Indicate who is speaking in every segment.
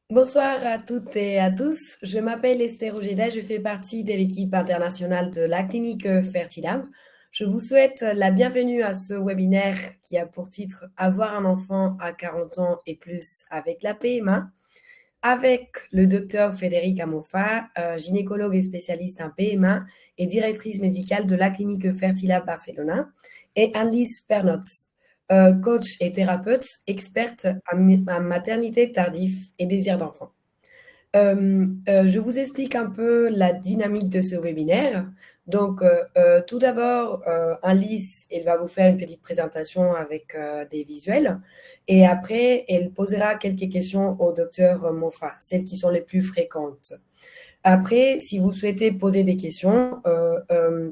Speaker 1: Bonsoir à toutes et à tous. Je m'appelle Esther Ojeda, je fais partie de l'équipe internationale de la clinique Fertilab. Je vous souhaite la bienvenue à ce webinaire qui a pour titre Avoir un enfant à 40 ans et plus avec la PMA, avec le docteur Frédéric Amofa, gynécologue et spécialiste en PMA et directrice médicale de la clinique Fertilab Barcelona, et Annelise Pernot, coach et thérapeute, experte en maternité tardive et désir d'enfant. Je vous explique un peu la dynamique de ce webinaire. Donc, tout d'abord, Alice, elle va vous faire une petite présentation avec des visuels. Et après, elle posera quelques questions au docteur Mofa, celles qui sont les plus fréquentes. Après, si vous souhaitez poser des questions,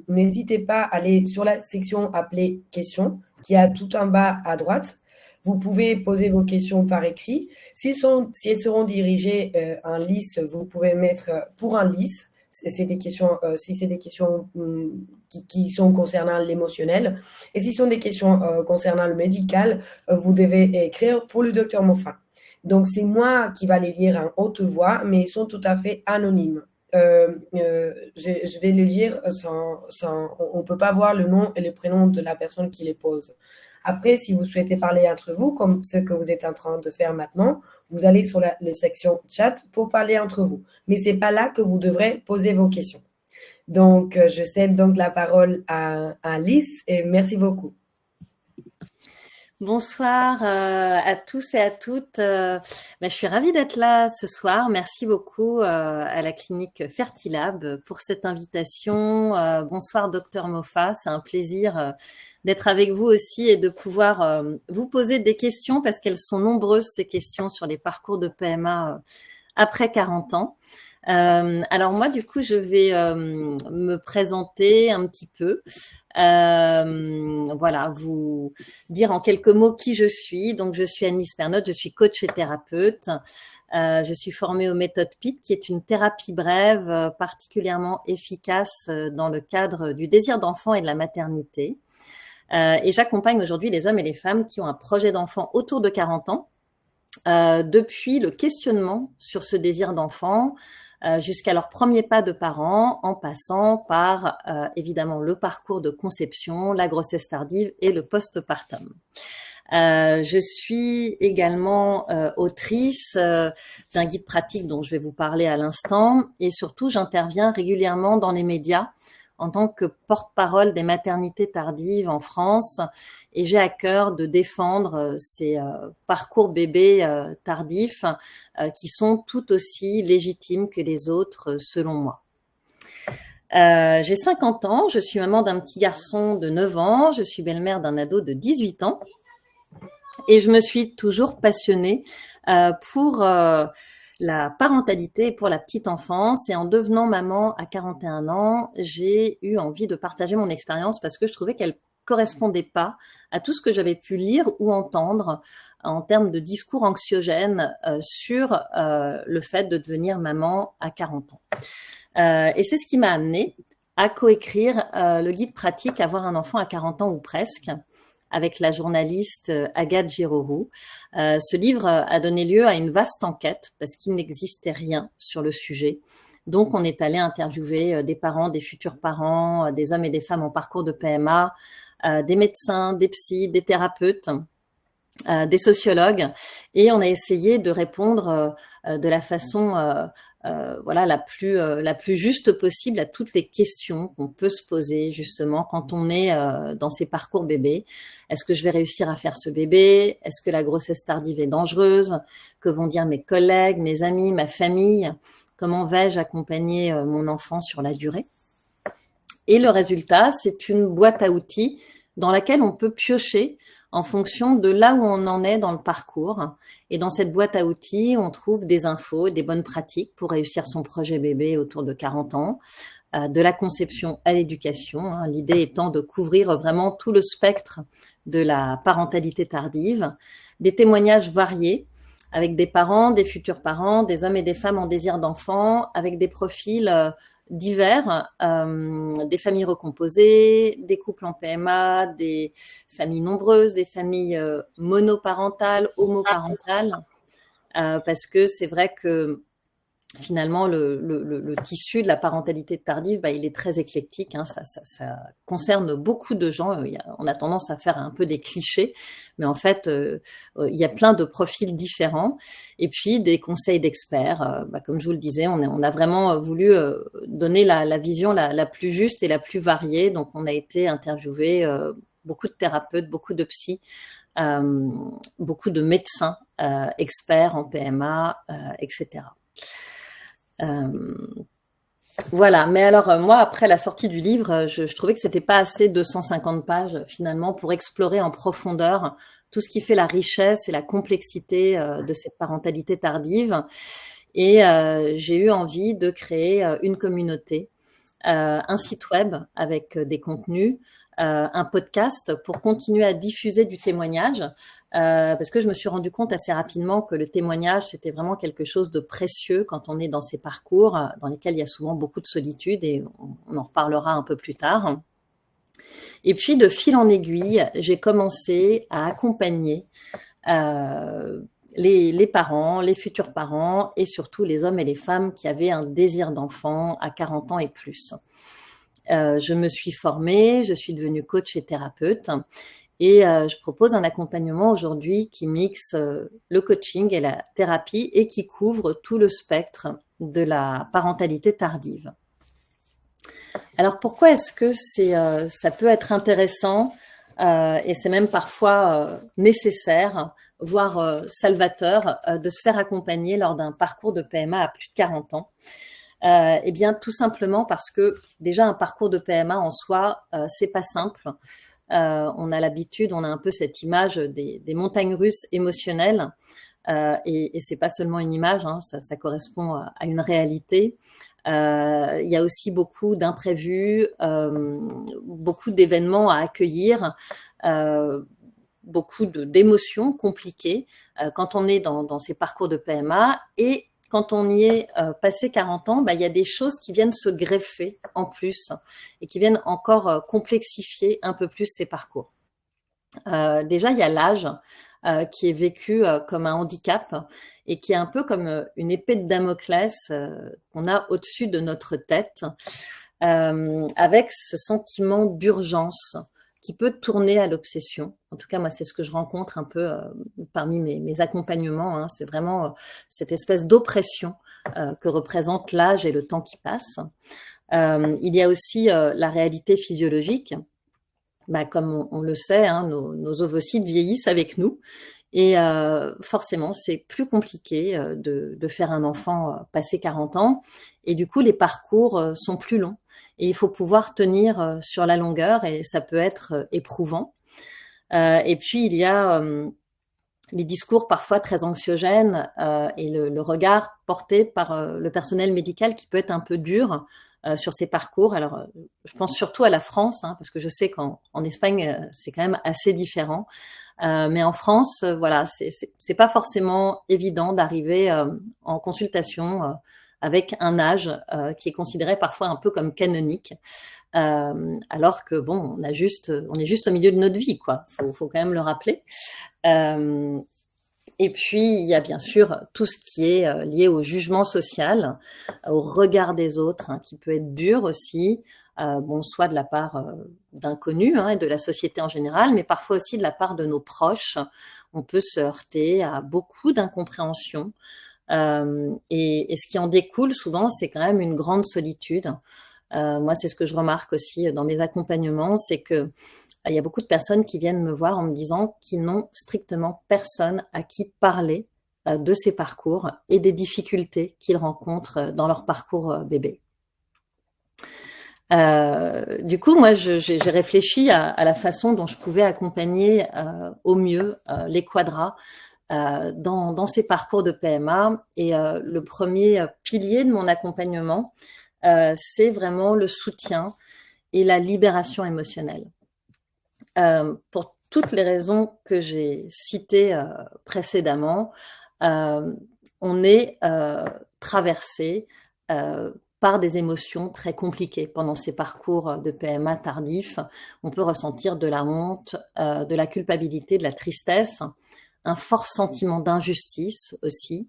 Speaker 1: n'hésitez pas à aller sur la section appelée questions, qui est tout en bas à droite. Vous pouvez poser vos questions par écrit. Si elles seront dirigées en lice, vous pouvez mettre pour un lice. C'est des questions, si c'est des questions qui sont concernant l'émotionnel. Et si ce sont des questions concernant le médical, vous devez écrire pour le docteur Moffat. Donc, c'est moi qui va les lire en haute voix, mais ils sont tout à fait anonymes. Je vais les lire on ne peut pas voir le nom et le prénom de la personne qui les pose. Après, si vous souhaitez parler entre vous, comme ce que vous êtes en train de faire maintenant, vous allez sur la section chat pour parler entre vous. Mais c'est pas là que vous devrez poser vos questions. Donc, je cède donc la parole à Alice et merci beaucoup.
Speaker 2: Bonsoir à tous et à toutes. Je suis ravie d'être là ce soir. Merci beaucoup à la clinique Fertilab pour cette invitation. Bonsoir docteur Mofa, c'est un plaisir d'être avec vous aussi et de pouvoir vous poser des questions parce qu'elles sont nombreuses, ces questions sur les parcours de PMA après 40 ans. Alors moi, du coup, je vais me présenter un petit peu. Voilà, vous dire en quelques mots qui je suis. Donc, je suis Annelise Pernot, je suis coach et thérapeute. Je suis formée aux méthodes PIT, qui est une thérapie brève particulièrement efficace dans le cadre du désir d'enfant et de la maternité. Et j'accompagne aujourd'hui les hommes et les femmes qui ont un projet d'enfant autour de 40 ans, depuis le questionnement sur ce désir d'enfant, jusqu'à leur premier pas de parents, en passant par évidemment le parcours de conception, la grossesse tardive et le postpartum. Je suis également autrice d'un guide pratique dont je vais vous parler à l'instant, et surtout j'interviens régulièrement dans les médias en tant que porte-parole des maternités tardives en France, et j'ai à cœur de défendre ces parcours bébés tardifs qui sont tout aussi légitimes que les autres selon moi. J'ai 50 ans, je suis maman d'un petit garçon de 9 ans, je suis belle-mère d'un ado de 18 ans et je me suis toujours passionnée pour la parentalité pour la petite enfance, et en devenant maman à 41 ans, j'ai eu envie de partager mon expérience parce que je trouvais qu'elle correspondait pas à tout ce que j'avais pu lire ou entendre en termes de discours anxiogènes sur le fait de devenir maman à 40 ans. Et c'est ce qui m'a amenée à coécrire le guide pratique Avoir un enfant à 40 ans ou presque, avec la journaliste Agathe Giroroux. Ce livre a donné lieu à une vaste enquête parce qu'il n'existait rien sur le sujet. Donc, on est allé interviewer des parents, des futurs parents, des hommes et des femmes en parcours de PMA, des médecins, des psys, des thérapeutes, des sociologues, et on a essayé de répondre de la façon voilà la plus juste possible à toutes les questions qu'on peut se poser justement quand on est dans ces parcours bébés. Est-ce que je vais réussir à faire ce bébé? Est-ce que la grossesse tardive est dangereuse? Que vont dire mes collègues, mes amis, ma famille? Comment vais-je accompagner mon enfant sur la durée? Et le résultat, c'est une boîte à outils dans laquelle on peut piocher en fonction de là où on en est dans le parcours. Et dans cette boîte à outils, on trouve des infos, des bonnes pratiques pour réussir son projet bébé autour de 40 ans, de la conception à l'éducation. L'idée étant de couvrir vraiment tout le spectre de la parentalité tardive, des témoignages variés avec des parents, des futurs parents, des hommes et des femmes en désir d'enfant, avec des profils divers, des familles recomposées, des couples en PMA, des familles nombreuses, des familles monoparentales, homoparentales, parce que c'est vrai que finalement, le tissu de la parentalité tardive, il est très éclectique. Hein, ça concerne beaucoup de gens. On a tendance à faire un peu des clichés, mais en fait, il y a plein de profils différents. Et puis, des conseils d'experts. Comme je vous le disais, on a vraiment voulu donner la vision la plus juste et la plus variée. Donc, on a été interviewé beaucoup de thérapeutes, beaucoup de psys, beaucoup de médecins experts en PMA, etc. Voilà, mais alors moi, après la sortie du livre, je trouvais que c'était pas assez 250 pages finalement pour explorer en profondeur tout ce qui fait la richesse et la complexité de cette parentalité tardive. Et j'ai eu envie de créer une communauté, un site web avec des contenus, un podcast pour continuer à diffuser du témoignage, parce que je me suis rendu compte assez rapidement que le témoignage, c'était vraiment quelque chose de précieux quand on est dans ces parcours dans lesquels il y a souvent beaucoup de solitude, et on en reparlera un peu plus tard. Et puis, de fil en aiguille, j'ai commencé à accompagner les parents, les futurs parents, et surtout les hommes et les femmes qui avaient un désir d'enfant à 40 ans et plus. Je me suis formée, je suis devenue coach et thérapeute, et je propose un accompagnement aujourd'hui qui mixe le coaching et la thérapie et qui couvre tout le spectre de la parentalité tardive. Alors pourquoi est-ce que ça peut être intéressant et c'est même parfois nécessaire, voire salvateur, de se faire accompagner lors d'un parcours de PMA à plus de 40 ans? Eh bien, tout simplement parce que déjà un parcours de PMA en soi, c'est pas simple. On a l'habitude, on a un peu cette image des montagnes russes émotionnelles, et c'est pas seulement une image, hein, ça correspond à une réalité. Il y a aussi beaucoup d'imprévus, beaucoup d'événements à accueillir, beaucoup d'émotions compliquées quand on est dans ces parcours de PMA. Et quand on y est passé 40 ans, il y a des choses qui viennent se greffer en plus et qui viennent encore complexifier un peu plus ces parcours. Déjà, il y a l'âge qui est vécu comme un handicap et qui est un peu comme une épée de Damoclès qu'on a au-dessus de notre tête, avec ce sentiment d'urgence qui peut tourner à l'obsession. En tout cas, moi, c'est ce que je rencontre un peu parmi mes accompagnements. Hein. C'est vraiment cette espèce d'oppression que représente l'âge et le temps qui passe. Il y a aussi la réalité physiologique. Comme on le sait, hein, nos ovocytes vieillissent avec nous. Et forcément, c'est plus compliqué de faire un enfant passé 40 ans. Et du coup, les parcours sont plus longs. Et il faut pouvoir tenir sur la longueur, et ça peut être éprouvant. Et puis, il y a les discours parfois très anxiogènes et le regard porté par le personnel médical qui peut être un peu dur sur ces parcours. Alors, je pense surtout à la France, hein, parce que je sais qu'en Espagne, c'est quand même assez différent. Mais en France, voilà, c'est pas forcément évident d'arriver en consultation avec un âge qui est considéré parfois un peu comme canonique, alors que bon, on est juste au milieu de notre vie, quoi. Faut quand même le rappeler. Et puis, il y a bien sûr tout ce qui est lié au jugement social, au regard des autres, hein, qui peut être dur aussi, soit de la part d'inconnus et de la société en général, mais parfois aussi de la part de nos proches. On peut se heurter à beaucoup d'incompréhension. Et ce qui en découle souvent, c'est quand même une grande solitude. Moi, c'est ce que je remarque aussi dans mes accompagnements, c'est que il y a beaucoup de personnes qui viennent me voir en me disant qu'ils n'ont strictement personne à qui parler de ces parcours et des difficultés qu'ils rencontrent dans leur parcours bébé. Du coup, moi, j'ai réfléchi à la façon dont je pouvais accompagner au mieux les quadras dans ces parcours de PMA. Et le premier pilier de mon accompagnement, c'est vraiment le soutien et la libération émotionnelle. Pour toutes les raisons que j'ai citées précédemment, on est traversé par des émotions très compliquées pendant ces parcours de PMA tardif. On peut ressentir de la honte, de la culpabilité, de la tristesse, un fort sentiment d'injustice aussi.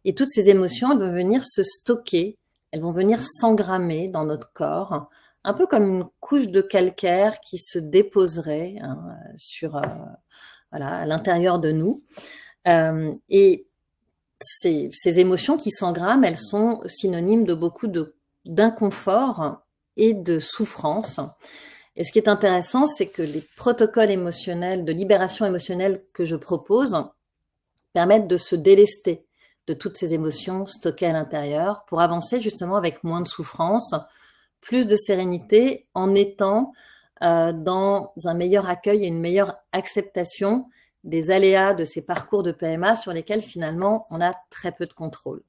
Speaker 2: Et toutes ces émotions, elles vont venir se stocker, elles vont venir s'engrammer dans notre corps, un peu comme une couche de calcaire qui se déposerait sur, voilà, à l'intérieur de nous. Et ces émotions qui s'engramment, elles sont synonymes de beaucoup d'inconfort et de souffrance. Et ce qui est intéressant, c'est que les protocoles émotionnels, de libération émotionnelle que je propose, permettent de se délester de toutes ces émotions stockées à l'intérieur pour avancer justement avec moins de souffrance, plus de sérénité, en étant dans un meilleur accueil et une meilleure acceptation des aléas de ces parcours de PMA sur lesquels finalement on a très peu de contrôle.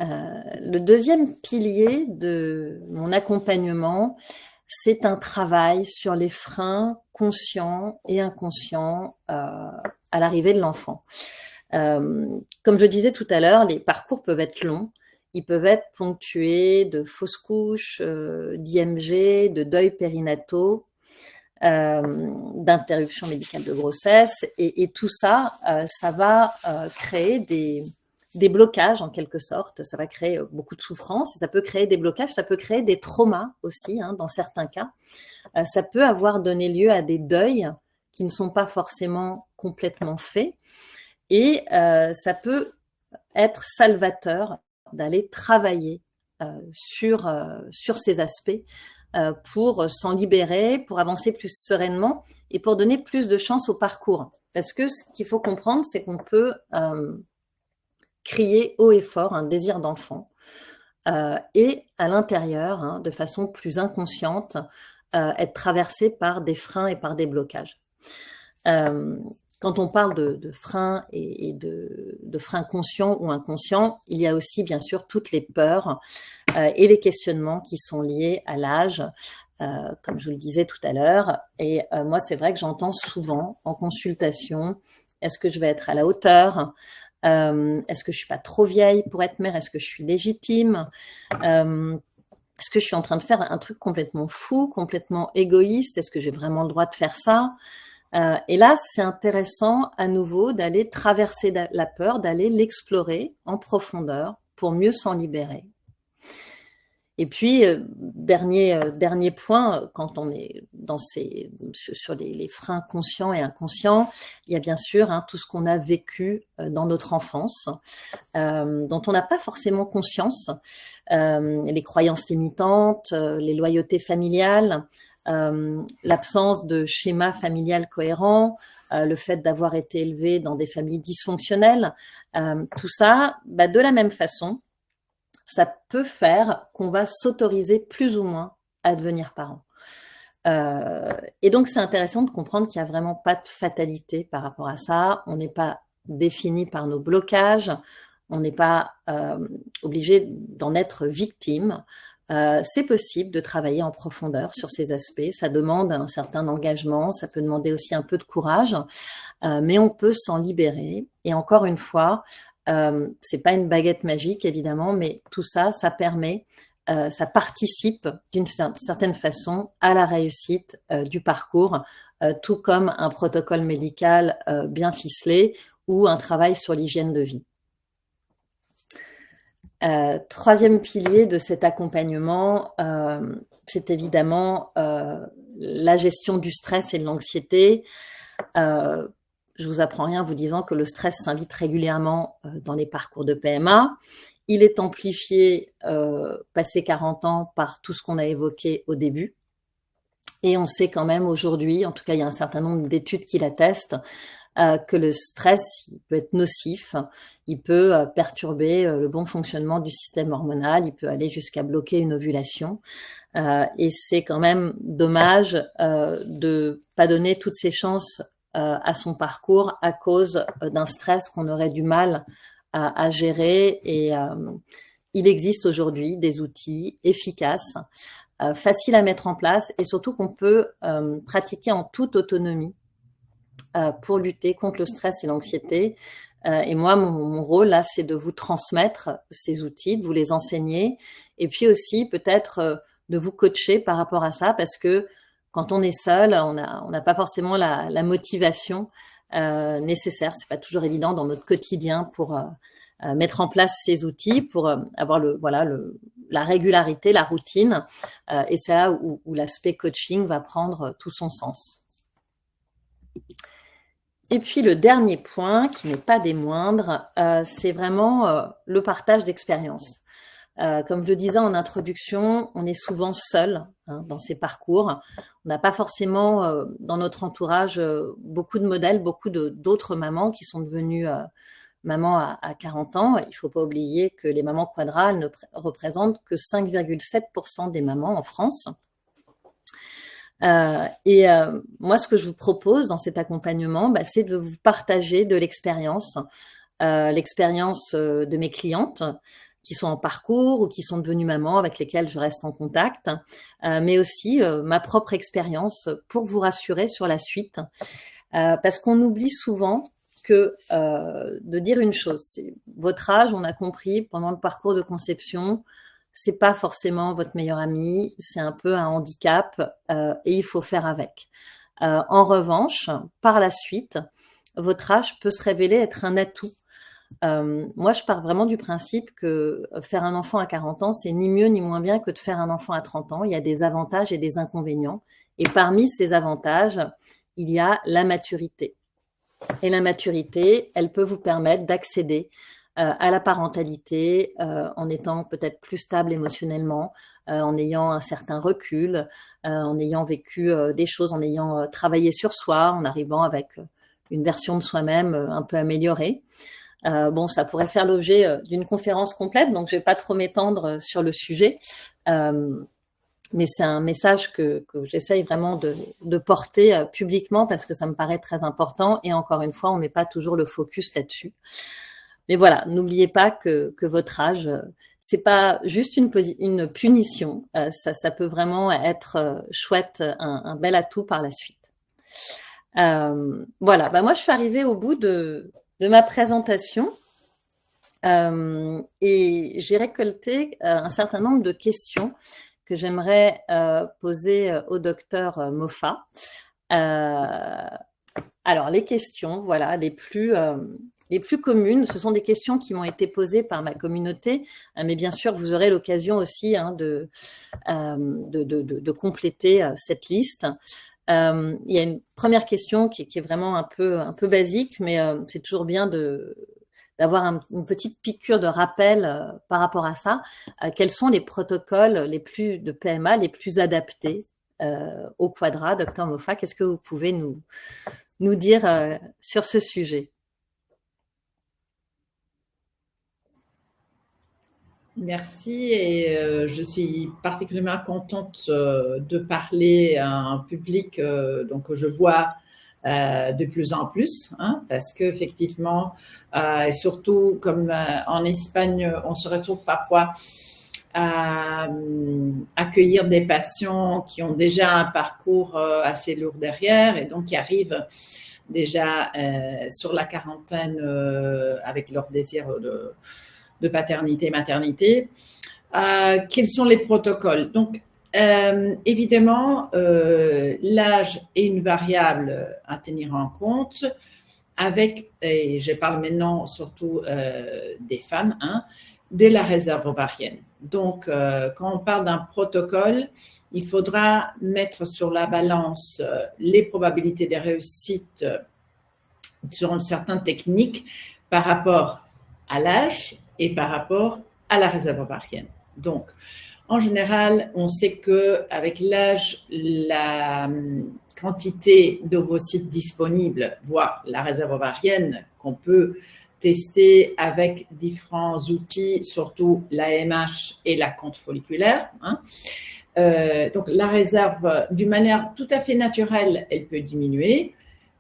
Speaker 2: Le deuxième pilier de mon accompagnement, c'est un travail sur les freins conscients et inconscients à l'arrivée de l'enfant. Comme je disais tout à l'heure, les parcours peuvent être longs. Ils peuvent être ponctués de fausses couches, d'IMG, de deuils périnataux, d'interruption médicale de grossesse. Et tout ça, ça va créer des blocages en quelque sorte. Ça va créer beaucoup de souffrance. Ça peut créer des blocages, ça peut créer des traumas aussi, dans certains cas. Ça peut avoir donné lieu à des deuils qui ne sont pas forcément complètement faits. Et ça peut être salvateur d'aller travailler sur ces aspects pour s'en libérer, pour avancer plus sereinement et pour donner plus de chance au parcours. Parce que ce qu'il faut comprendre, c'est qu'on peut crier haut et fort un désir d'enfant et à l'intérieur, de façon plus inconsciente, être traversé par des freins et par des blocages. Quand on parle de freins et de freins conscients ou inconscients, il y a aussi bien sûr toutes les peurs et les questionnements qui sont liés à l'âge, comme je vous le disais tout à l'heure. Et moi, c'est vrai que j'entends souvent en consultation, est-ce que je vais être à la hauteur ? Est-ce que je suis pas trop vieille pour être mère ? Est-ce que je suis légitime ? Est-ce que je suis en train de faire un truc complètement fou, complètement égoïste ? Est-ce que j'ai vraiment le droit de faire ça ? Et là, c'est intéressant à nouveau d'aller traverser la peur, d'aller l'explorer en profondeur pour mieux s'en libérer. Et puis, dernier point, quand on est sur les freins conscients et inconscients, il y a bien sûr tout ce qu'on a vécu dans notre enfance, dont on n'a pas forcément conscience, les croyances limitantes, les loyautés familiales, l'absence de schéma familial cohérent, le fait d'avoir été élevé dans des familles dysfonctionnelles, tout ça, de la même façon, ça peut faire qu'on va s'autoriser plus ou moins à devenir parent. Et donc, c'est intéressant de comprendre qu'il n'y a vraiment pas de fatalité par rapport à ça. On n'est pas défini par nos blocages, on n'est pas obligé d'en être victime. C'est possible de travailler en profondeur sur ces aspects. Ça demande un certain engagement, ça peut demander aussi un peu de courage, mais on peut s'en libérer. Et encore une fois, c'est pas une baguette magique évidemment, mais tout ça, ça permet, ça participe d'une certaine façon à la réussite du parcours, tout comme un protocole médical bien ficelé ou un travail sur l'hygiène de vie. Troisième pilier de cet accompagnement, c'est évidemment la gestion du stress et de l'anxiété. Je vous apprends rien en vous disant que le stress s'invite régulièrement dans les parcours de PMA. Il est amplifié passé 40 ans par tout ce qu'on a évoqué au début. Et on sait quand même aujourd'hui, en tout cas il y a un certain nombre d'études qui l'attestent, que le stress il peut être nocif, il peut perturber le bon fonctionnement du système hormonal, il peut aller jusqu'à bloquer une ovulation. Et c'est quand même dommage de pas donner toutes ces chances à son parcours à cause d'un stress qu'on aurait du mal à gérer. Et il existe aujourd'hui des outils efficaces, faciles à mettre en place et surtout qu'on peut pratiquer en toute autonomie pour lutter contre le stress et l'anxiété. Et moi, mon rôle là, c'est de vous transmettre ces outils, de vous les enseigner et puis aussi peut-être de vous coacher par rapport à ça parce que quand on est seul, on n'a pas forcément la motivation nécessaire. C'est pas toujours évident dans notre quotidien pour mettre en place ces outils, pour avoir la régularité, la routine. Et c'est là où l'aspect coaching va prendre tout son sens. Et puis le dernier point, qui n'est pas des moindres, c'est vraiment le partage d'expériences. Comme je le disais en introduction, on est souvent seul dans ces parcours. On n'a pas forcément dans notre entourage beaucoup de modèles, beaucoup d'autres mamans qui sont devenues mamans à 40 ans. Il ne faut pas oublier que les mamans Quadra ne représentent que 5,7% des mamans en France. Moi, ce que je vous propose dans cet accompagnement, c'est de vous partager de l'expérience de mes clientes qui sont en parcours ou qui sont devenues mamans avec lesquelles je reste en contact, mais aussi ma propre expérience pour vous rassurer sur la suite. Parce qu'on oublie souvent que de dire une chose, c'est votre âge, on a compris pendant le parcours de conception, c'est pas forcément votre meilleur ami, c'est un peu un handicap et il faut faire avec. En revanche, par la suite, votre âge peut se révéler être un atout. Moi, je pars vraiment du principe que faire un enfant à 40 ans, c'est ni mieux ni moins bien que de faire un enfant à 30 ans. Il y a des avantages et des inconvénients. Et parmi ces avantages, il y a la maturité. Et la maturité, elle peut vous permettre d'accéder à la parentalité en étant peut-être plus stable émotionnellement, en ayant un certain recul, en ayant vécu des choses, en ayant travaillé sur soi, en arrivant avec une version de soi-même un peu améliorée. Ça pourrait faire l'objet d'une conférence complète, donc je vais pas trop m'étendre sur le sujet. Mais c'est un message que j'essaye vraiment de porter publiquement parce que ça me paraît très important. Et encore une fois, on met pas toujours le focus là-dessus. Mais voilà, n'oubliez pas que votre âge, c'est pas juste une punition. Ça peut vraiment être chouette, un bel atout par la suite. Voilà, moi je suis arrivée au bout de ma présentation et j'ai récolté un certain nombre de questions que j'aimerais poser au docteur Moffat. Alors, les questions, voilà, les plus communes, ce sont des questions qui m'ont été posées par ma communauté, mais bien sûr, vous aurez l'occasion aussi de compléter cette liste. Il y a une première question qui est vraiment un peu basique, mais c'est toujours bien d'avoir une petite piqûre de rappel par rapport à ça. Quels sont les protocoles de PMA les plus adaptés au Quadra, Dr Moffat? Qu'est-ce que vous pouvez nous dire sur ce sujet?
Speaker 3: Merci et je suis particulièrement contente de parler à un public donc, que je vois de plus en plus, parce qu'effectivement, et surtout comme en Espagne, on se retrouve parfois à accueillir des patients qui ont déjà un parcours assez lourd derrière et donc qui arrivent déjà sur la quarantaine avec leur désir de paternité, maternité. Quels sont les protocoles? Donc, évidemment, l'âge est une variable à tenir en compte avec, et je parle maintenant surtout des femmes, de la réserve ovarienne. Donc, quand on parle d'un protocole, il faudra mettre sur la balance les probabilités de réussite sur certaines techniques par rapport à l'âge et par rapport à la réserve ovarienne. Donc, en général, on sait qu'avec l'âge, la quantité d'ovocytes disponibles, voire la réserve ovarienne qu'on peut tester avec différents outils, surtout l'AMH et la compte folliculaire. Donc, la réserve, d'une manière tout à fait naturelle, elle peut diminuer,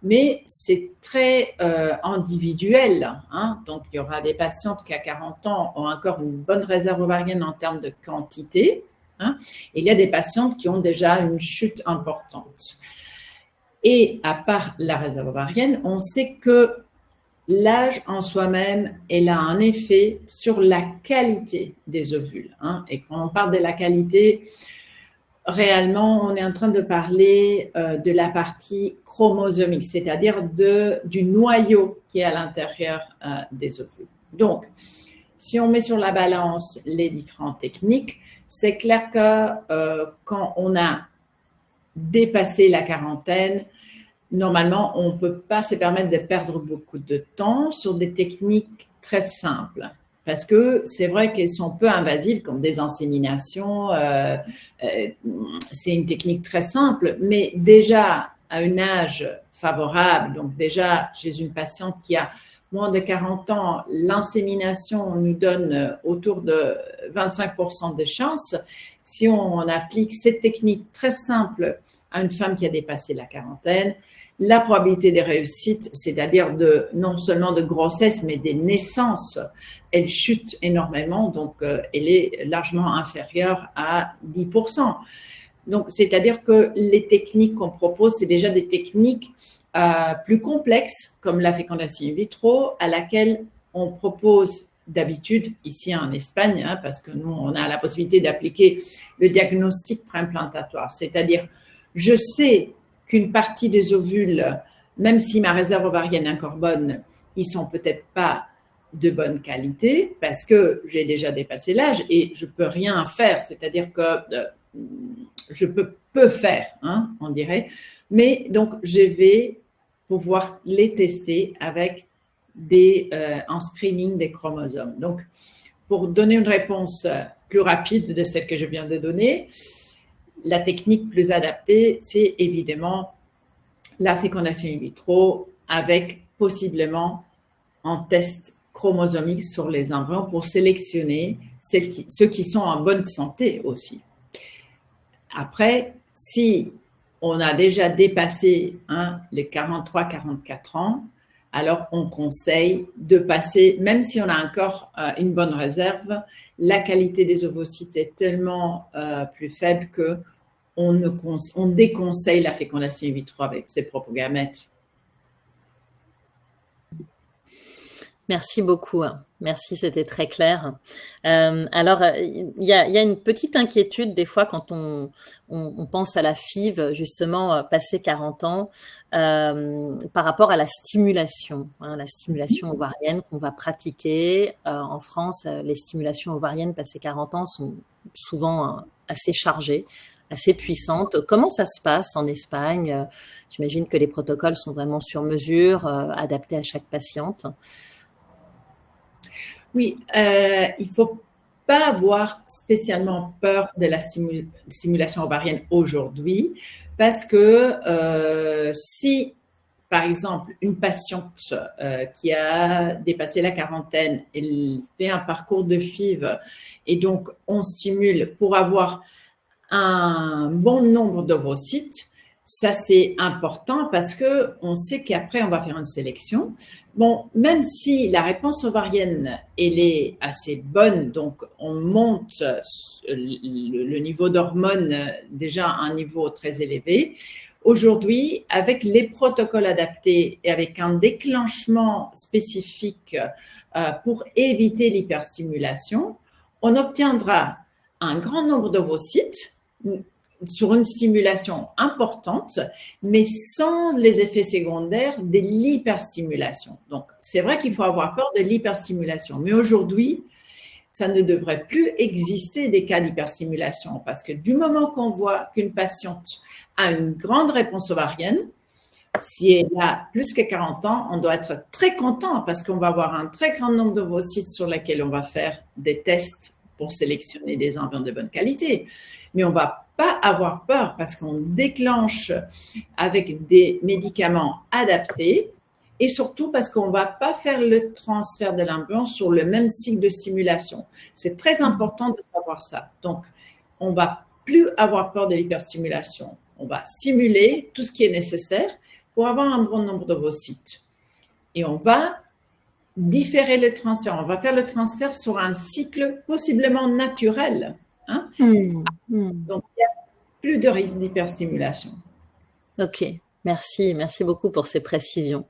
Speaker 3: mais c'est très individuel. Donc, il y aura des patientes qui, à 40 ans, ont encore une bonne réserve ovarienne en termes de quantité. Et il y a des patientes qui ont déjà une chute importante. Et à part la réserve ovarienne, on sait que l'âge en soi-même, elle a un effet sur la qualité des ovules. Et quand on parle de la qualité, réellement, on est en train de parler de la partie chromosomique, c'est-à-dire du noyau qui est à l'intérieur des ovules. Donc, si on met sur la balance les différentes techniques, c'est clair que quand on a dépassé la quarantaine, normalement, on ne peut pas se permettre de perdre beaucoup de temps sur des techniques très simples. Parce que c'est vrai qu'elles sont peu invasives, comme des inséminations. C'est une technique très simple, mais déjà à un âge favorable, donc déjà chez une patiente qui a moins de 40 ans, l'insémination nous donne autour de 25% de chances. Si on applique cette technique très simple à une femme qui a dépassé la quarantaine, la probabilité de réussite, c'est-à-dire non seulement de grossesse, mais des naissances, elle chute énormément, donc elle est largement inférieure à 10%. Donc, c'est-à-dire que les techniques qu'on propose, c'est déjà des techniques plus complexes, comme la fécondation in vitro, à laquelle on propose d'habitude, ici en Espagne, parce que nous, on a la possibilité d'appliquer le diagnostic préimplantatoire, c'est-à-dire, je sais qu'une partie des ovules, même si ma réserve ovarienne est encore bonne, ils sont peut-être pas de bonne qualité parce que j'ai déjà dépassé l'âge et je peux rien faire. C'est-à-dire que je peux faire, on dirait. Mais donc, je vais pouvoir les tester avec un screening des chromosomes. Donc, pour donner une réponse plus rapide de celle que je viens de donner, la technique plus adaptée, c'est évidemment la fécondation in vitro avec possiblement un test chromosomique sur les embryons pour sélectionner ceux qui sont en bonne santé aussi. Après, si on a déjà dépassé les 43-44 ans, alors on conseille de passer, même si on a encore une bonne réserve, la qualité des ovocytes est tellement plus faible qu'on déconseille la fécondation in vitro avec ses propres gamètes.
Speaker 2: Merci beaucoup. Merci, c'était très clair. Alors, il y a une petite inquiétude des fois quand on pense à la FIV, justement, passé 40 ans, par rapport à la stimulation ovarienne qu'on va pratiquer. En France, les stimulations ovariennes passé 40 ans sont souvent assez chargées, assez puissantes. Comment ça se passe en Espagne? J'imagine que les protocoles sont vraiment sur mesure, adaptés à chaque patiente.
Speaker 3: Oui, il ne faut pas avoir spécialement peur de la stimulation ovarienne aujourd'hui parce que si, par exemple, une patiente qui a dépassé la quarantaine, elle fait un parcours de FIV et donc on stimule pour avoir un bon nombre d'ovocytes, ça c'est important parce qu'on sait qu'après on va faire une sélection. Bon, même si la réponse ovarienne elle est assez bonne, donc on monte le niveau d'hormones déjà à un niveau très élevé. Aujourd'hui, avec les protocoles adaptés et avec un déclenchement spécifique pour éviter l'hyperstimulation, on obtiendra un grand nombre d'ovocytes sur une stimulation importante, mais sans les effets secondaires de l'hyperstimulation. Donc, c'est vrai qu'il faut avoir peur de l'hyperstimulation, mais aujourd'hui, ça ne devrait plus exister des cas d'hyperstimulation parce que du moment qu'on voit qu'une patiente a une grande réponse ovarienne, si elle a plus que 40 ans, on doit être très content parce qu'on va avoir un très grand nombre d'ovocytes sur lesquels on va faire des tests pour sélectionner des embryons de bonne qualité. Mais on ne va pas avoir peur parce qu'on déclenche avec des médicaments adaptés et surtout parce qu'on ne va pas faire le transfert de l'embryon sur le même cycle de stimulation. C'est très important de savoir ça. Donc, on ne va plus avoir peur de l'hyperstimulation. On va stimuler tout ce qui est nécessaire pour avoir un bon nombre d'ovocytes. Et on va différer le transfert. On va faire le transfert sur un cycle possiblement naturel. Donc, il n'y a plus de risque d'hyperstimulation.
Speaker 2: Ok, merci beaucoup pour ces précisions.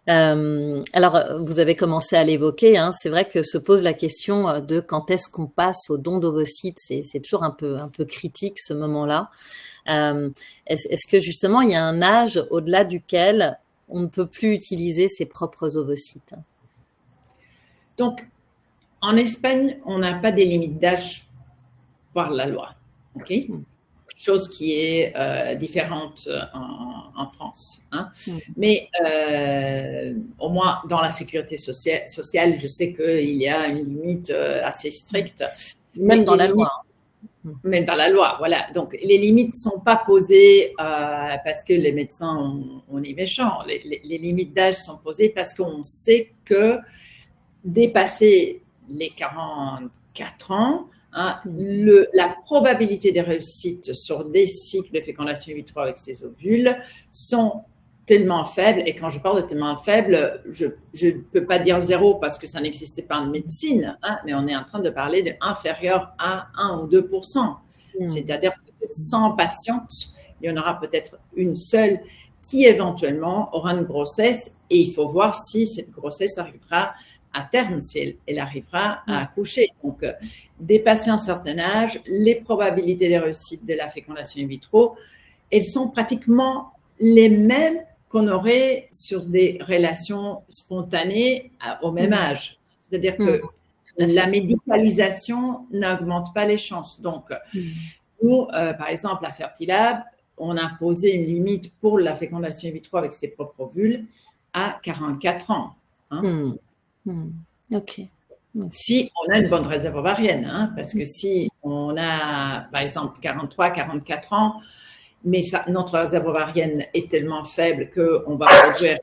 Speaker 2: Alors, vous avez commencé à l'évoquer, hein, c'est vrai que se pose la question de quand est-ce qu'on passe au don d'ovocytes. C'est toujours un peu critique ce moment-là. Est-ce que justement il y a un âge au-delà duquel on ne peut plus utiliser ses propres ovocytes?
Speaker 3: Donc, en Espagne, on n'a pas des limites d'âge par la loi. OK? Chose qui est différente en France. Hein. Mais au moins dans la sécurité sociale, je sais qu'il y a une limite assez stricte.
Speaker 2: Même dans la loi.
Speaker 3: Même dans la loi, voilà. Donc, les limites ne sont pas posées parce que les médecins, on est méchants. Les limites d'âge sont posées parce qu'on sait que dépasser les 44 ans, hein, la probabilité de réussite sur des cycles de fécondation in vitro avec ces ovules sont tellement faibles. Et quand je parle de tellement faibles, je ne peux pas dire zéro parce que ça n'existait pas en médecine, hein, mais on est en train de parler d'inférieur à 1 ou 2%. C'est-à-dire que de 100 patientes, il y en aura peut-être une seule qui éventuellement aura une grossesse et il faut voir si cette grossesse arrivera à terme, si elle arrivera à accoucher. Donc, dépasser un certain âge, les probabilités de réussite de la fécondation in vitro, elles sont pratiquement les mêmes qu'on aurait sur des relations spontanées au même âge. C'est-à-dire que la médicalisation n'augmente pas les chances. Donc, nous, par exemple, à Fertilab, on a posé une limite pour la fécondation in vitro avec ses propres ovules à 44 ans. Hein.
Speaker 2: Ok.
Speaker 3: Si on a une bonne réserve ovarienne, hein, parce que si on a, par exemple, 43, 44 ans, mais notre réserve ovarienne est tellement faible qu'on va produire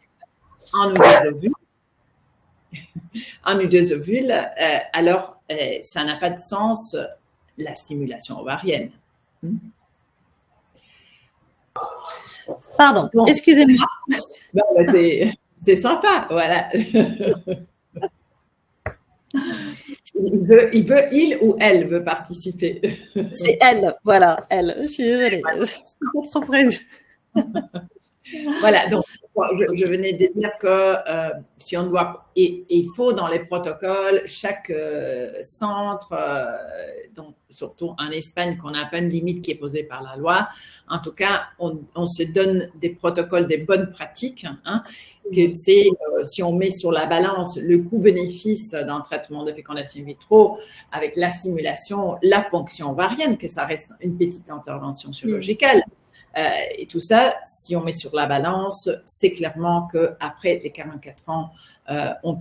Speaker 3: un ou deux ovules, alors ça n'a pas de sens la stimulation ovarienne.
Speaker 2: Pardon, excusez-moi.
Speaker 3: C'est sympa, voilà. Il ou elle veut participer.
Speaker 2: C'est elle, voilà, elle. Je suis désolée, c'est pas trop prévu.
Speaker 3: Voilà, donc je venais de dire que si on doit, et il faut dans les protocoles, chaque centre, donc surtout en Espagne, qu'on n'a pas une limite qui est posée par la loi, en tout cas, on se donne des protocoles, des bonnes pratiques, hein, que c'est, si on met sur la balance le coût-bénéfice d'un traitement de fécondation in vitro avec la stimulation, la ponction ovarienne, que ça reste une petite intervention chirurgicale. Et tout ça, si on met sur la balance, c'est clairement qu'après les 44 ans, on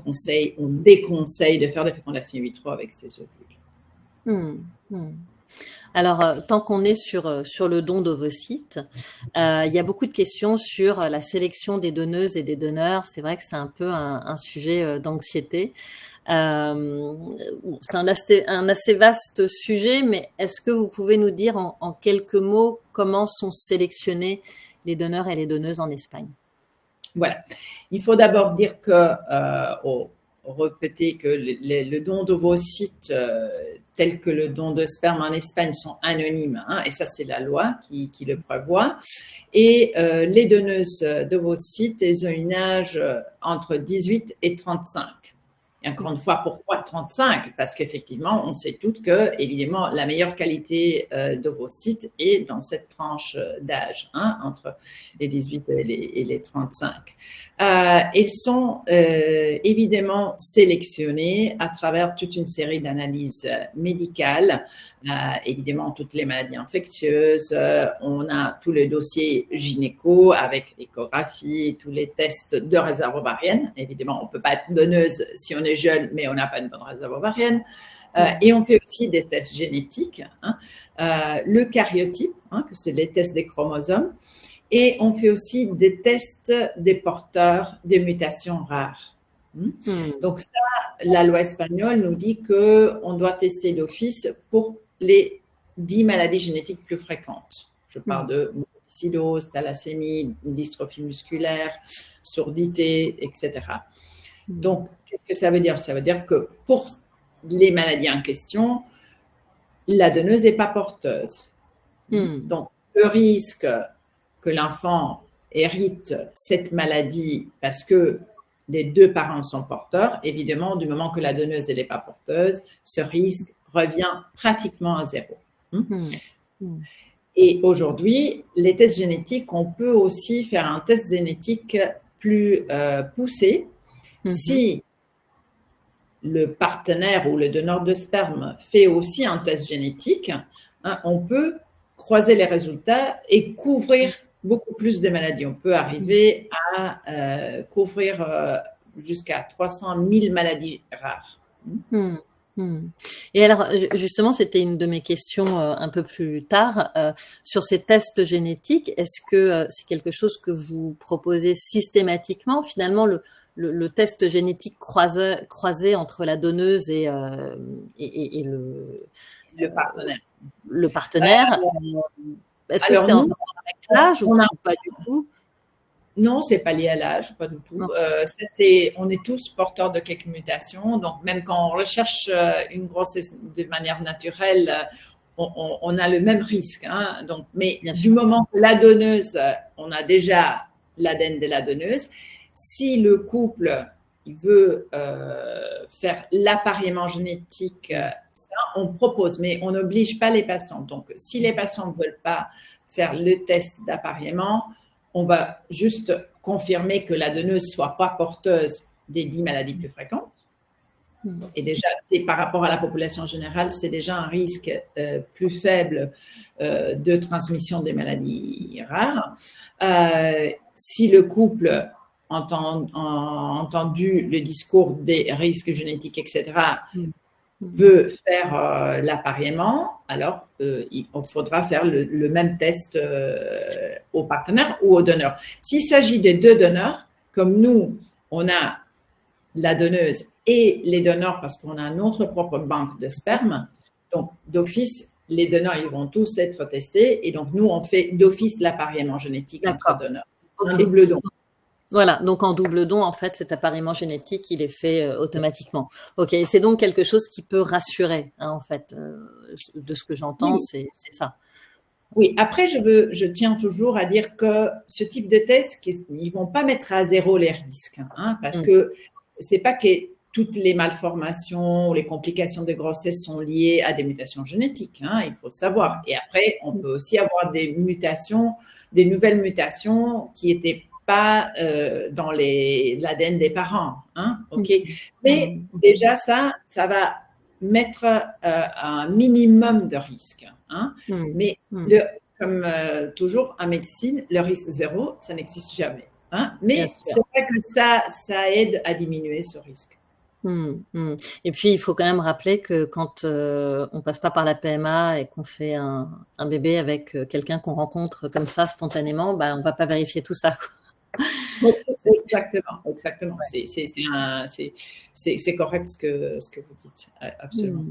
Speaker 3: déconseille de faire des fécondations in vitro avec ces ovules.
Speaker 2: Alors, tant qu'on est sur le don d'ovocytes, il y a beaucoup de questions sur la sélection des donneuses et des donneurs. C'est vrai que c'est un peu un sujet d'anxiété. C'est un assez vaste sujet, mais est-ce que vous pouvez nous dire en quelques mots comment sont sélectionnés les donneurs et les donneuses en Espagne?
Speaker 3: Voilà. Il faut d'abord dire répéter que le don d'ovocytes tel que le don de sperme en Espagne sont anonymes, hein, et ça c'est la loi qui le prévoit. Et les donneuses d'ovocytes, elles ont un âge entre 18 et 35. Et encore une fois, pourquoi 35? Parce qu'effectivement, on sait toutes que, évidemment, la meilleure qualité d'ovocytes est dans cette tranche d'âge, hein, entre les 18 et les 35. Ils sont évidemment sélectionnés à travers toute une série d'analyses médicales, évidemment toutes les maladies infectieuses, on a tous les dossiers gynéco avec échographie, tous les tests de réserve ovarienne. Évidemment, on ne peut pas être donneuse si on est jeune, mais on n'a pas une bonne réserve ovarienne. Et on fait aussi des tests génétiques, hein, le karyotype, hein, que c'est les tests des chromosomes. Et on fait aussi des tests des porteurs de mutations rares. Donc ça, la loi espagnole nous dit qu'on doit tester d'office pour les 10 maladies génétiques plus fréquentes. Je parle de monocytose, thalassémie, dystrophie musculaire, surdité, etc. Donc, qu'est-ce que ça veut dire? Ça veut dire que pour les maladies en question, la donneuse n'est pas porteuse. Donc, le risque que l'enfant hérite cette maladie parce que les deux parents sont porteurs, évidemment, du moment que la donneuse n'est pas porteuse, ce risque revient pratiquement à zéro. Et aujourd'hui, les tests génétiques, on peut aussi faire un test génétique plus poussé. Si le partenaire ou le donneur de sperme fait aussi un test génétique, on peut croiser les résultats et couvrir beaucoup plus de maladies. On peut arriver à couvrir jusqu'à 300 000 maladies rares.
Speaker 2: Et alors, justement, c'était une de mes questions un peu plus tard. Sur ces tests génétiques, est-ce que c'est quelque chose que vous proposez systématiquement? Finalement, le test génétique croisé entre la donneuse et le partenaire. Est-ce que c'est en rapport avec l'âge ou pas du tout?
Speaker 3: Non, c'est pas lié à l'âge, pas du tout. On est tous porteurs de quelques mutations. Donc, même quand on recherche une grossesse de manière naturelle, on a le même risque. Donc, mais du moment que la donneuse, on a déjà l'ADN de la donneuse, si le couple veut faire l'appareillement génétique, ça, on propose, mais on n'oblige pas les patients. Donc, si les patients ne veulent pas faire le test d'appareillement, on va juste confirmer que la donneuse ne soit pas porteuse des 10 maladies plus fréquentes. Et déjà, c'est par rapport à la population générale, c'est déjà un risque plus faible de transmission des maladies rares. Si le couple a entendu le discours des risques génétiques, etc., veut faire l'appareillement, alors il faudra faire le même test au partenaire ou au donneur. S'il s'agit des deux donneurs, comme nous, on a la donneuse et les donneurs parce qu'on a notre propre banque de sperme, donc d'office, les donneurs, ils vont tous être testés et donc nous, on fait d'office l'appareillement génétique entre donneurs. Un double don.
Speaker 2: Voilà, donc en double don, en fait, cet appareillement génétique, il est fait automatiquement. Ok, c'est donc quelque chose qui peut rassurer, en fait, de ce que j'entends, c'est ça.
Speaker 3: Oui, après, je tiens toujours à dire que ce type de test, ils vont pas mettre à zéro les risques, parce que c'est pas que toutes les malformations ou les complications de grossesse sont liées à des mutations génétiques, il faut le savoir. Et après, on peut aussi avoir des mutations, des nouvelles mutations qui étaient pas dans l'ADN des parents, ok. Mais déjà ça va mettre un minimum de risque, mais comme toujours en médecine, le risque zéro, ça n'existe jamais, mais c'est vrai que ça aide à diminuer ce risque.
Speaker 2: Et puis, il faut quand même rappeler que quand on passe pas par la PMA et qu'on fait un bébé avec quelqu'un qu'on rencontre comme ça spontanément, on va pas vérifier tout ça, quoi.
Speaker 3: Exactement. C'est correct ce que vous dites, absolument.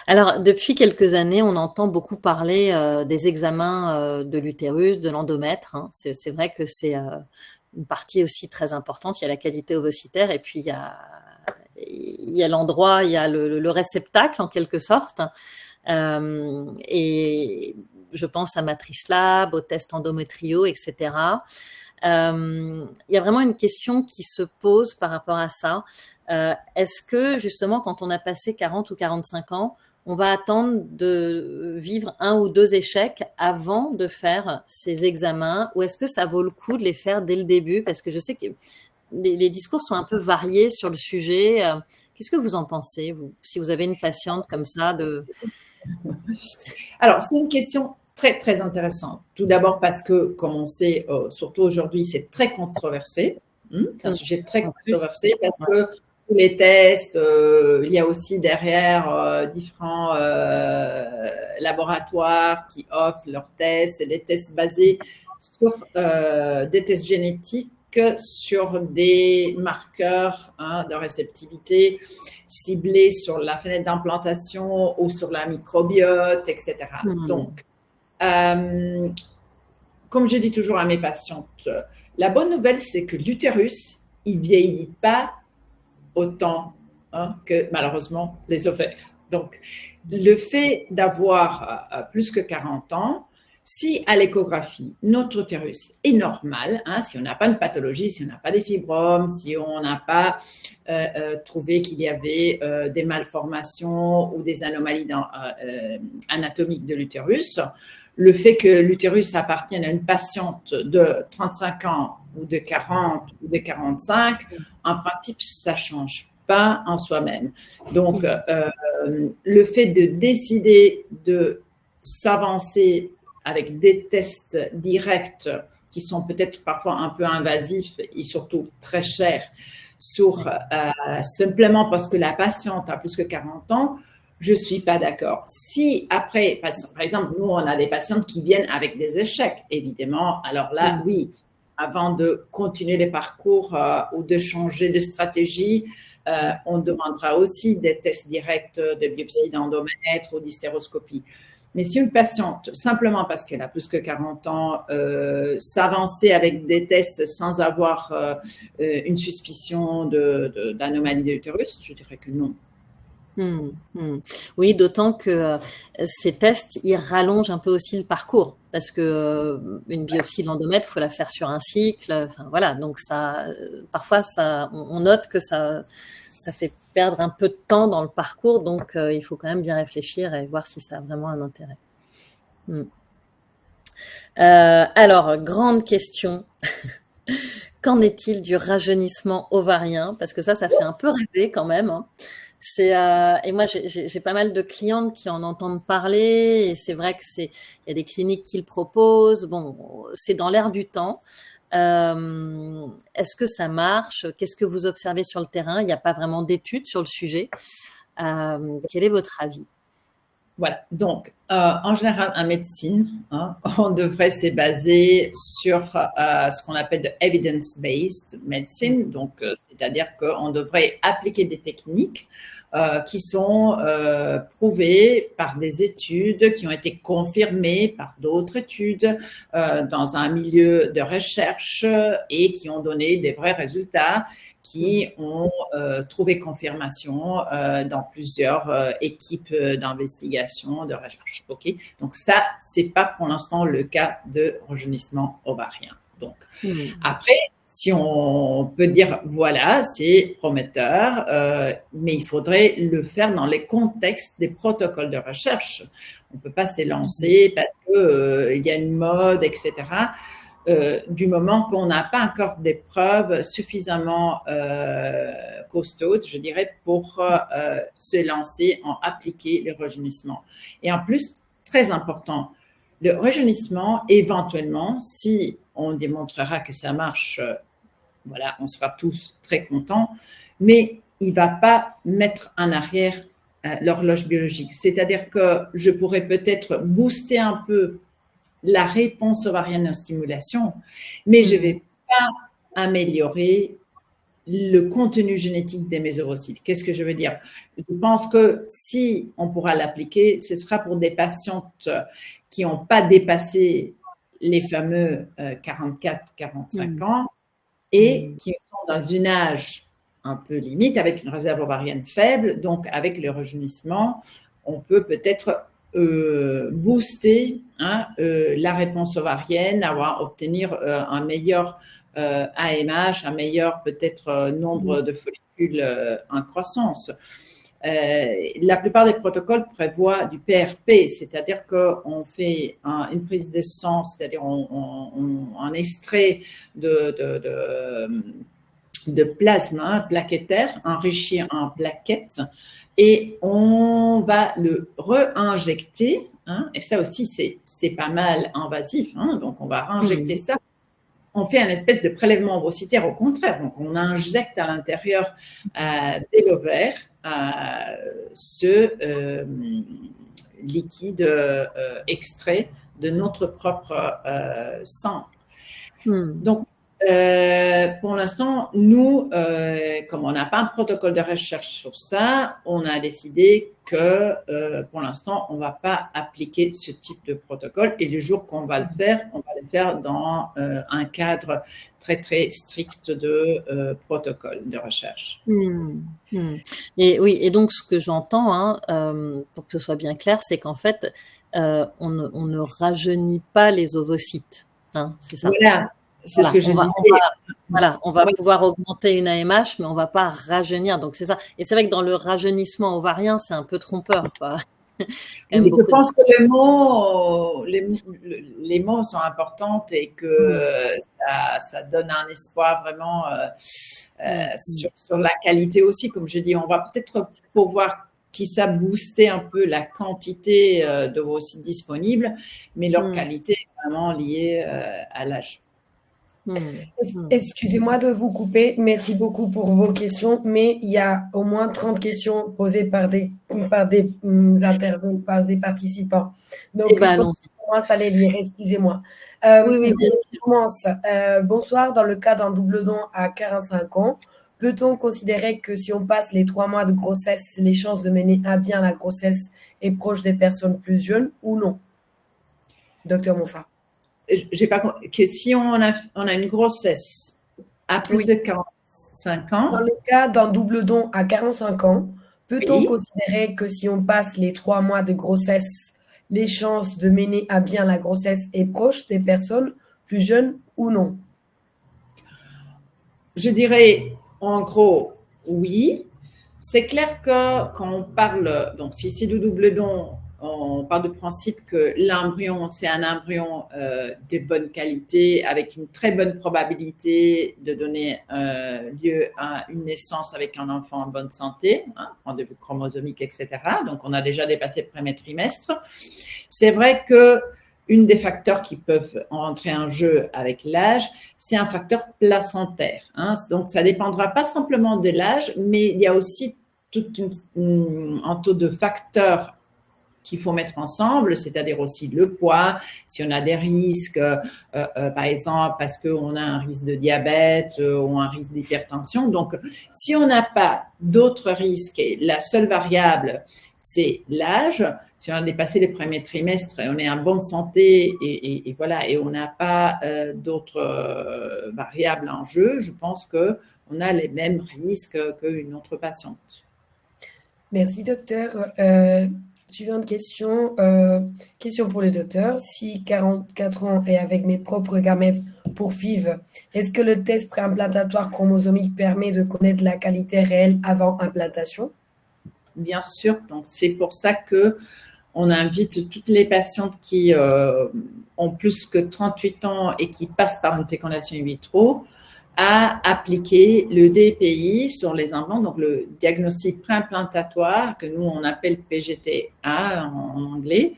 Speaker 2: Alors, depuis quelques années, on entend beaucoup parler des examens de l'utérus, de l'endomètre. C'est vrai que c'est une partie aussi très importante. Il y a la qualité ovocitaire et puis il y a l'endroit, il y a le réceptacle en quelque sorte. Et je pense à Matrice Lab, aux tests endométriaux, etc. Il y a vraiment une question qui se pose par rapport à ça. Est-ce que justement, quand on a passé 40 ou 45 ans, on va attendre de vivre 1 ou 2 échecs avant de faire ces examens, ou est-ce que ça vaut le coup de les faire dès le début? Parce que je sais que les discours sont un peu variés sur le sujet. Qu'est-ce que vous en pensez, vous, si vous avez une patiente comme ça
Speaker 3: Alors, c'est une question très, très intéressante. Tout d'abord parce que, comme on sait, surtout aujourd'hui, c'est très controversé. C'est un sujet très controversé parce que tous les tests, il y a aussi derrière différents laboratoires qui offrent leurs tests. C'est des tests basés sur des tests génétiques, sur des marqueurs de réceptivité ciblés sur la fenêtre d'implantation ou sur la microbiote, etc. Donc, comme je dis toujours à mes patientes, la bonne nouvelle, c'est que l'utérus, il ne vieillit pas autant que malheureusement les ovaires. Donc, le fait d'avoir plus que 40 ans, Si à l'échographie, notre utérus est normal, hein, si on n'a pas une pathologie, si on n'a pas des fibromes, si on n'a pas trouvé qu'il y avait des malformations ou des anomalies anatomiques de l'utérus, le fait que l'utérus appartienne à une patiente de 35 ans ou de 40 ou de 45, en principe, ça ne change pas en soi-même. Donc, le fait de décider de s'avancer avec des tests directs qui sont peut-être parfois un peu invasifs et surtout très chers, simplement parce que la patiente a plus que 40 ans, je ne suis pas d'accord. Si après, par exemple, nous, on a des patientes qui viennent avec des échecs, évidemment, alors là, oui, avant de continuer les parcours ou de changer de stratégie, on demandera aussi des tests directs de biopsie d'endomètre ou d'hystéroscopie. Mais si une patiente, simplement parce qu'elle a plus que 40 ans, s'avancer avec des tests sans avoir une suspicion d'anomalie de l'utérus, je dirais que non.
Speaker 2: Oui, d'autant que ces tests, ils rallongent un peu aussi le parcours, parce que une biopsie de l'endomètre, il faut la faire sur un cycle. Enfin voilà, donc ça, parfois, on note que ça fait perdre un peu de temps dans le parcours, donc il faut quand même bien réfléchir et voir si ça a vraiment un intérêt. Alors, grande question. Qu'en est-il du rajeunissement ovarien? Parce que ça fait un peu rêver quand même, hein. Et moi, j'ai pas mal de clientes qui en entendent parler, et c'est vrai il y a des cliniques qui le proposent. Bon, c'est dans l'air du temps. Est-ce que ça marche? Qu'est-ce que vous observez sur le terrain? Il n'y a pas vraiment d'études sur le sujet. Quel est votre avis?
Speaker 3: Voilà, donc en général en médecine, hein, on devrait se baser sur ce qu'on appelle de evidence-based medicine, donc c'est-à-dire qu'on devrait appliquer des techniques qui sont prouvées par des études qui ont été confirmées par d'autres études dans un milieu de recherche et qui ont donné des vrais résultats, qui ont trouvé confirmation dans plusieurs équipes d'investigation, de recherche. Okay. Donc ça, c'est pas pour l'instant le cas de rajeunissement ovarien. Donc après, si on peut dire voilà, c'est prometteur, mais il faudrait le faire dans les contextes des protocoles de recherche. On ne peut pas s'élancer parce qu'il y a une mode, etc. Du moment qu'on n'a pas encore des preuves suffisamment costaudes, je dirais, pour se lancer en appliquer le rajeunissement. Et en plus, très important, le rajeunissement, éventuellement, si on démontrera que ça marche, voilà, on sera tous très contents, mais il ne va pas mettre en arrière l'horloge biologique. C'est-à-dire que je pourrais peut-être booster un peu la réponse ovarienne aux stimulations, mais je ne vais pas améliorer le contenu génétique des mésorocytes. Qu'est-ce que je veux dire? Je pense que si on pourra l'appliquer, ce sera pour des patientes qui n'ont pas dépassé les fameux 44-45 ans et qui sont dans un âge un peu limite, avec une réserve ovarienne faible. Donc, avec le rajeunissement, on peut peut-être booster la réponse ovarienne, obtenir un meilleur AMH, un meilleur peut-être nombre de follicules en croissance. La plupart des protocoles prévoient du PRP, c'est-à-dire qu'on fait une prise de sang, c'est-à-dire un extrait de plasma plaquettaire enrichi en plaquettes, et on va le re-injecter, et ça aussi c'est pas mal invasif, donc on va réinjecter ça. On fait un espèce de prélèvement ovocytaire au contraire, donc on injecte à l'intérieur de l'ovaire ce liquide extrait de notre propre sang. Donc, pour l'instant, nous, comme on n'a pas un protocole de recherche sur ça, on a décidé que pour l'instant, on ne va pas appliquer ce type de protocole. Et le jour qu'on va le faire, on va le faire dans un cadre très, très strict de protocole de recherche.
Speaker 2: Et oui, et donc ce que j'entends, pour que ce soit bien clair, c'est qu'en fait, on ne rajeunit pas les ovocytes. Hein, c'est ça.
Speaker 3: Voilà, c'est ce que je disais.
Speaker 2: On va pouvoir augmenter une AMH, mais on ne va pas rajeunir. Donc, c'est ça. Et c'est vrai que dans le rajeunissement ovarien, c'est un peu trompeur, quoi.
Speaker 3: Oui, je pense que les mots sont importants et que ça donne un espoir vraiment sur la qualité aussi. Comme je dis, on va peut-être pouvoir ça booster un peu la quantité de vos sites disponibles, mais leur qualité est vraiment liée à l'âge.
Speaker 1: Excusez-moi de vous couper, merci beaucoup pour vos questions, mais il y a au moins 30 questions posées par des participants. Donc, il faut que je commence à les lire, excusez-moi.
Speaker 2: Oui, bien sûr.
Speaker 1: Je commence. Bonsoir, dans le cas d'un double don à 45 ans, peut-on considérer que si on passe les 3 mois de grossesse, les chances de mener à bien la grossesse est proche des personnes plus jeunes ou non? Docteur Monfa.
Speaker 3: J'ai pas que si on a une grossesse à plus de 45 ans.
Speaker 1: Dans le cas d'un double don à 45 ans, peut-on considérer que si on passe les 3 mois de grossesse, les chances de mener à bien la grossesse est proche des personnes plus jeunes ou non?
Speaker 3: Je dirais en gros oui. C'est clair que quand on parle, donc si c'est du double don, on part du principe que l'embryon, c'est un embryon de bonne qualité, avec une très bonne probabilité de donner lieu à une naissance avec un enfant en bonne santé, point de vue chromosomique, etc. Donc, on a déjà dépassé le premier trimestre. C'est vrai que une des facteurs qui peuvent entrer en jeu avec l'âge, c'est un facteur placentaire. Donc, ça ne dépendra pas simplement de l'âge, mais il y a aussi tout un taux de facteurs qu'il faut mettre ensemble, c'est-à-dire aussi le poids, si on a des risques, par exemple, parce qu'on a un risque de diabète ou un risque d'hypertension. Donc, si on n'a pas d'autres risques, et la seule variable, c'est l'âge, si on a dépassé les premiers trimestres et on est en bonne santé et voilà, et on n'a pas d'autres variables en jeu, je pense qu'on a les mêmes risques qu'une autre patiente.
Speaker 1: Merci, docteur. Suivante question. Question pour le docteur. Si 44 ans et avec mes propres gamètes poursuivent, est-ce que le test préimplantatoire chromosomique permet de connaître la qualité réelle avant implantation?
Speaker 3: Bien sûr. Donc, c'est pour ça qu'on invite toutes les patientes qui ont plus que 38 ans et qui passent par une fécondation in vitro à appliquer le DPI sur les implants, donc le diagnostic préimplantatoire, que nous on appelle PGT-A en anglais,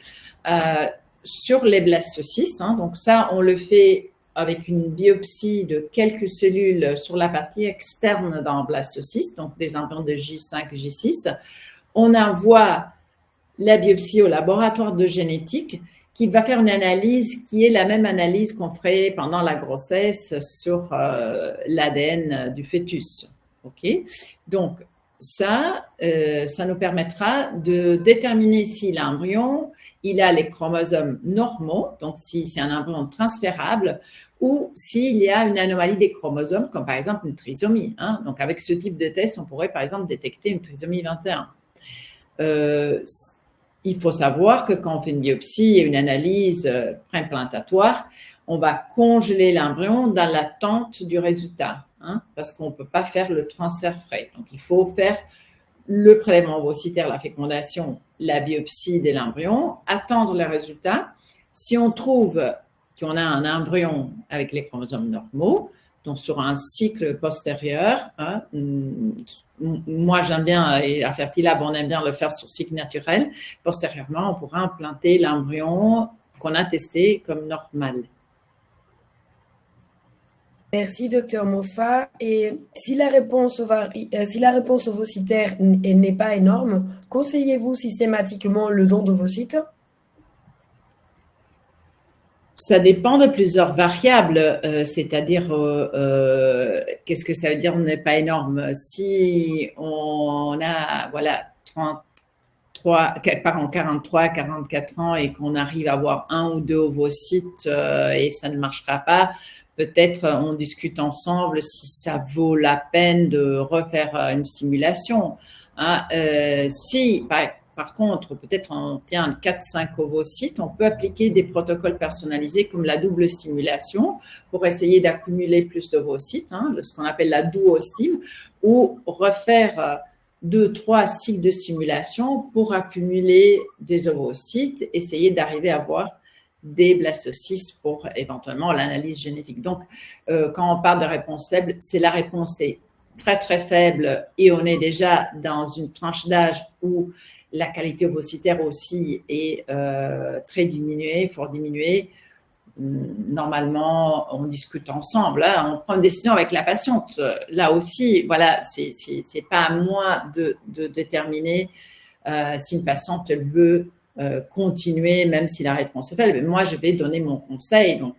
Speaker 3: sur les blastocystes. Donc ça, on le fait avec une biopsie de quelques cellules sur la partie externe d'un blastocyste, donc des implants de J5, J6. On envoie la biopsie au laboratoire de génétique qui va faire une analyse qui est la même analyse qu'on ferait pendant la grossesse sur l'ADN du fœtus. Okay. Donc, ça nous permettra de déterminer si l'embryon, il a les chromosomes normaux, donc si c'est un embryon transférable, ou s'il y a une anomalie des chromosomes, comme par exemple une trisomie. Donc, avec ce type de test, on pourrait par exemple détecter une trisomie 21. Il faut savoir que quand on fait une biopsie et une analyse préimplantatoire, on va congeler l'embryon dans l'attente du résultat, parce qu'on ne peut pas faire le transfert frais. Donc, il faut faire le prélèvement ovocytaire, la fécondation, la biopsie de l'embryon, attendre le résultat. Si on trouve qu'on a un embryon avec les chromosomes normaux, donc sur un cycle postérieur, moi j'aime bien, et à Fertilab on aime bien le faire sur cycle naturel, postérieurement on pourra implanter l'embryon qu'on a testé comme normal.
Speaker 1: Merci docteur Monfa. Et si la réponse ovocitaire n'est pas énorme, conseillez-vous systématiquement le don d'ovocytes?
Speaker 3: Ça dépend de plusieurs variables, c'est-à-dire qu'est-ce que ça veut dire n'est pas énorme. Si on a 43, 44 ans et qu'on arrive à avoir 1 ou 2 ovocytes et ça ne marchera pas, peut-être on discute ensemble si ça vaut la peine de refaire une stimulation. Si Par contre, peut-être on tient 4-5 ovocytes, on peut appliquer des protocoles personnalisés comme la double stimulation pour essayer d'accumuler plus d'ovocytes, ce qu'on appelle la duostime, ou refaire 2-3 cycles de stimulation pour accumuler des ovocytes, essayer d'arriver à avoir des blastocystes pour éventuellement l'analyse génétique. Donc, quand on parle de réponse faible, c'est la réponse est très, très faible et on est déjà dans une tranche d'âge où la qualité ovocytaire aussi est très diminuée, fort diminuée. Normalement, on discute ensemble, on prend une décision avec la patiente. Là aussi, voilà, c'est pas à moi de déterminer si une patiente elle veut continuer, même si la réponse est faible. Moi, je vais donner mon conseil. Donc,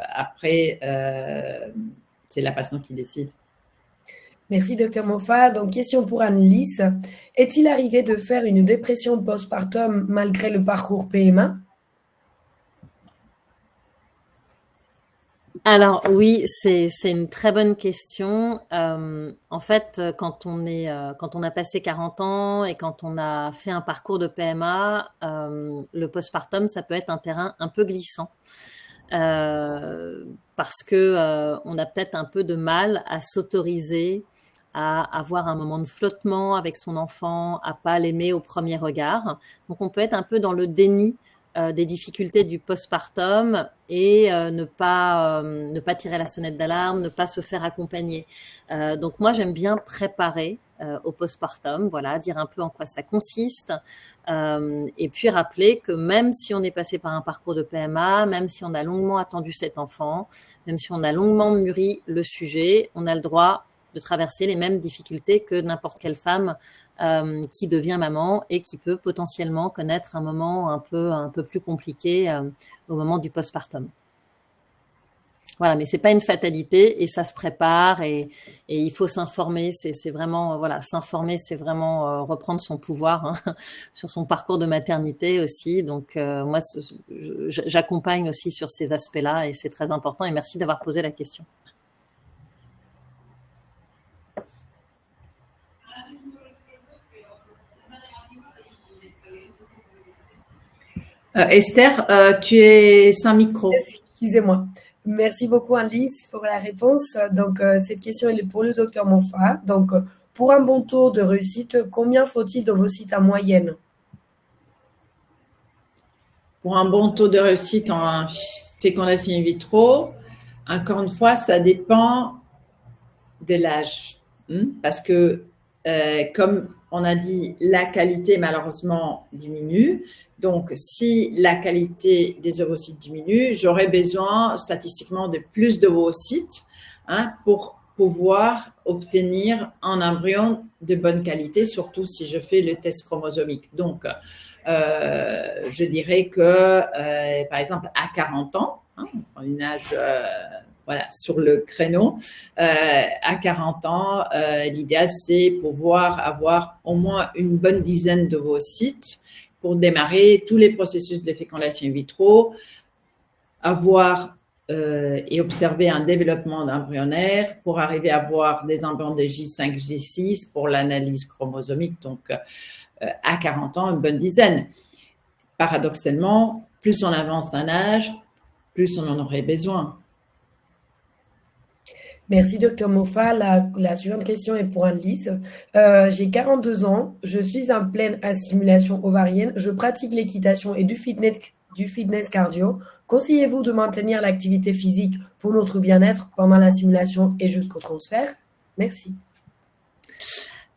Speaker 3: après, c'est la patiente qui décide.
Speaker 1: Merci, Dr Moffat. Donc, question pour Anne-Lise. Est-il arrivé de faire une dépression postpartum malgré le parcours PMA?
Speaker 2: Alors oui, c'est une très bonne question. En fait, quand on a passé 40 ans et quand on a fait un parcours de PMA, le postpartum, ça peut être un terrain un peu glissant. Parce que on a peut-être un peu de mal à s'autoriser à avoir un moment de flottement avec son enfant, à pas l'aimer au premier regard. Donc on peut être un peu dans le déni des difficultés du postpartum et ne pas tirer la sonnette d'alarme, ne pas se faire accompagner. Donc moi j'aime bien préparer au postpartum, voilà, dire un peu en quoi ça consiste, et puis rappeler que même si on est passé par un parcours de PMA, même si on a longuement attendu cet enfant, même si on a longuement mûri le sujet, on a le droit de traverser les mêmes difficultés que n'importe quelle femme qui devient maman et qui peut potentiellement connaître un moment un peu plus compliqué au moment du postpartum. Voilà, mais c'est pas une fatalité et ça se prépare et il faut s'informer. C'est vraiment voilà, s'informer, c'est vraiment reprendre son pouvoir sur son parcours de maternité aussi. Donc moi, j'accompagne aussi sur ces aspects-là et c'est très important. Et merci d'avoir posé la question.
Speaker 3: Esther, tu es sans micro.
Speaker 1: Excusez-moi. Merci beaucoup, Anne-Lise, pour la réponse. Donc, cette question elle est pour le docteur Moffat. Donc, pour un bon taux de réussite, combien faut-il d'ovocytes en moyenne?
Speaker 3: Pour un bon taux de réussite en fécondation in vitro, encore une fois, ça dépend de l'âge. Parce que, comme on a dit, la qualité, malheureusement, diminue. Donc, si la qualité des ovocytes diminue, j'aurais besoin statistiquement de plus d'ovocytes pour pouvoir obtenir un embryon de bonne qualité, surtout si je fais le test chromosomique. Donc, je dirais que, par exemple, à 40 ans, un âge voilà, sur le créneau, à 40 ans, l'idéal, c'est pouvoir avoir au moins une bonne dizaine d'ovocytes pour démarrer tous les processus de fécondation in vitro, avoir et observer un développement embryonnaire pour arriver à avoir des embryons de J5, J6 pour l'analyse chromosomique. Donc, à 40 ans, une bonne dizaine. Paradoxalement, plus on avance d'un âge, plus on en aurait besoin.
Speaker 1: Merci, Dr Moffat. La suivante question est pour Anne-Lise. J'ai 42 ans, je suis en pleine stimulation ovarienne, je pratique l'équitation et du fitness cardio. Conseillez-vous de maintenir l'activité physique pour notre bien-être pendant la stimulation et jusqu'au transfert? Merci.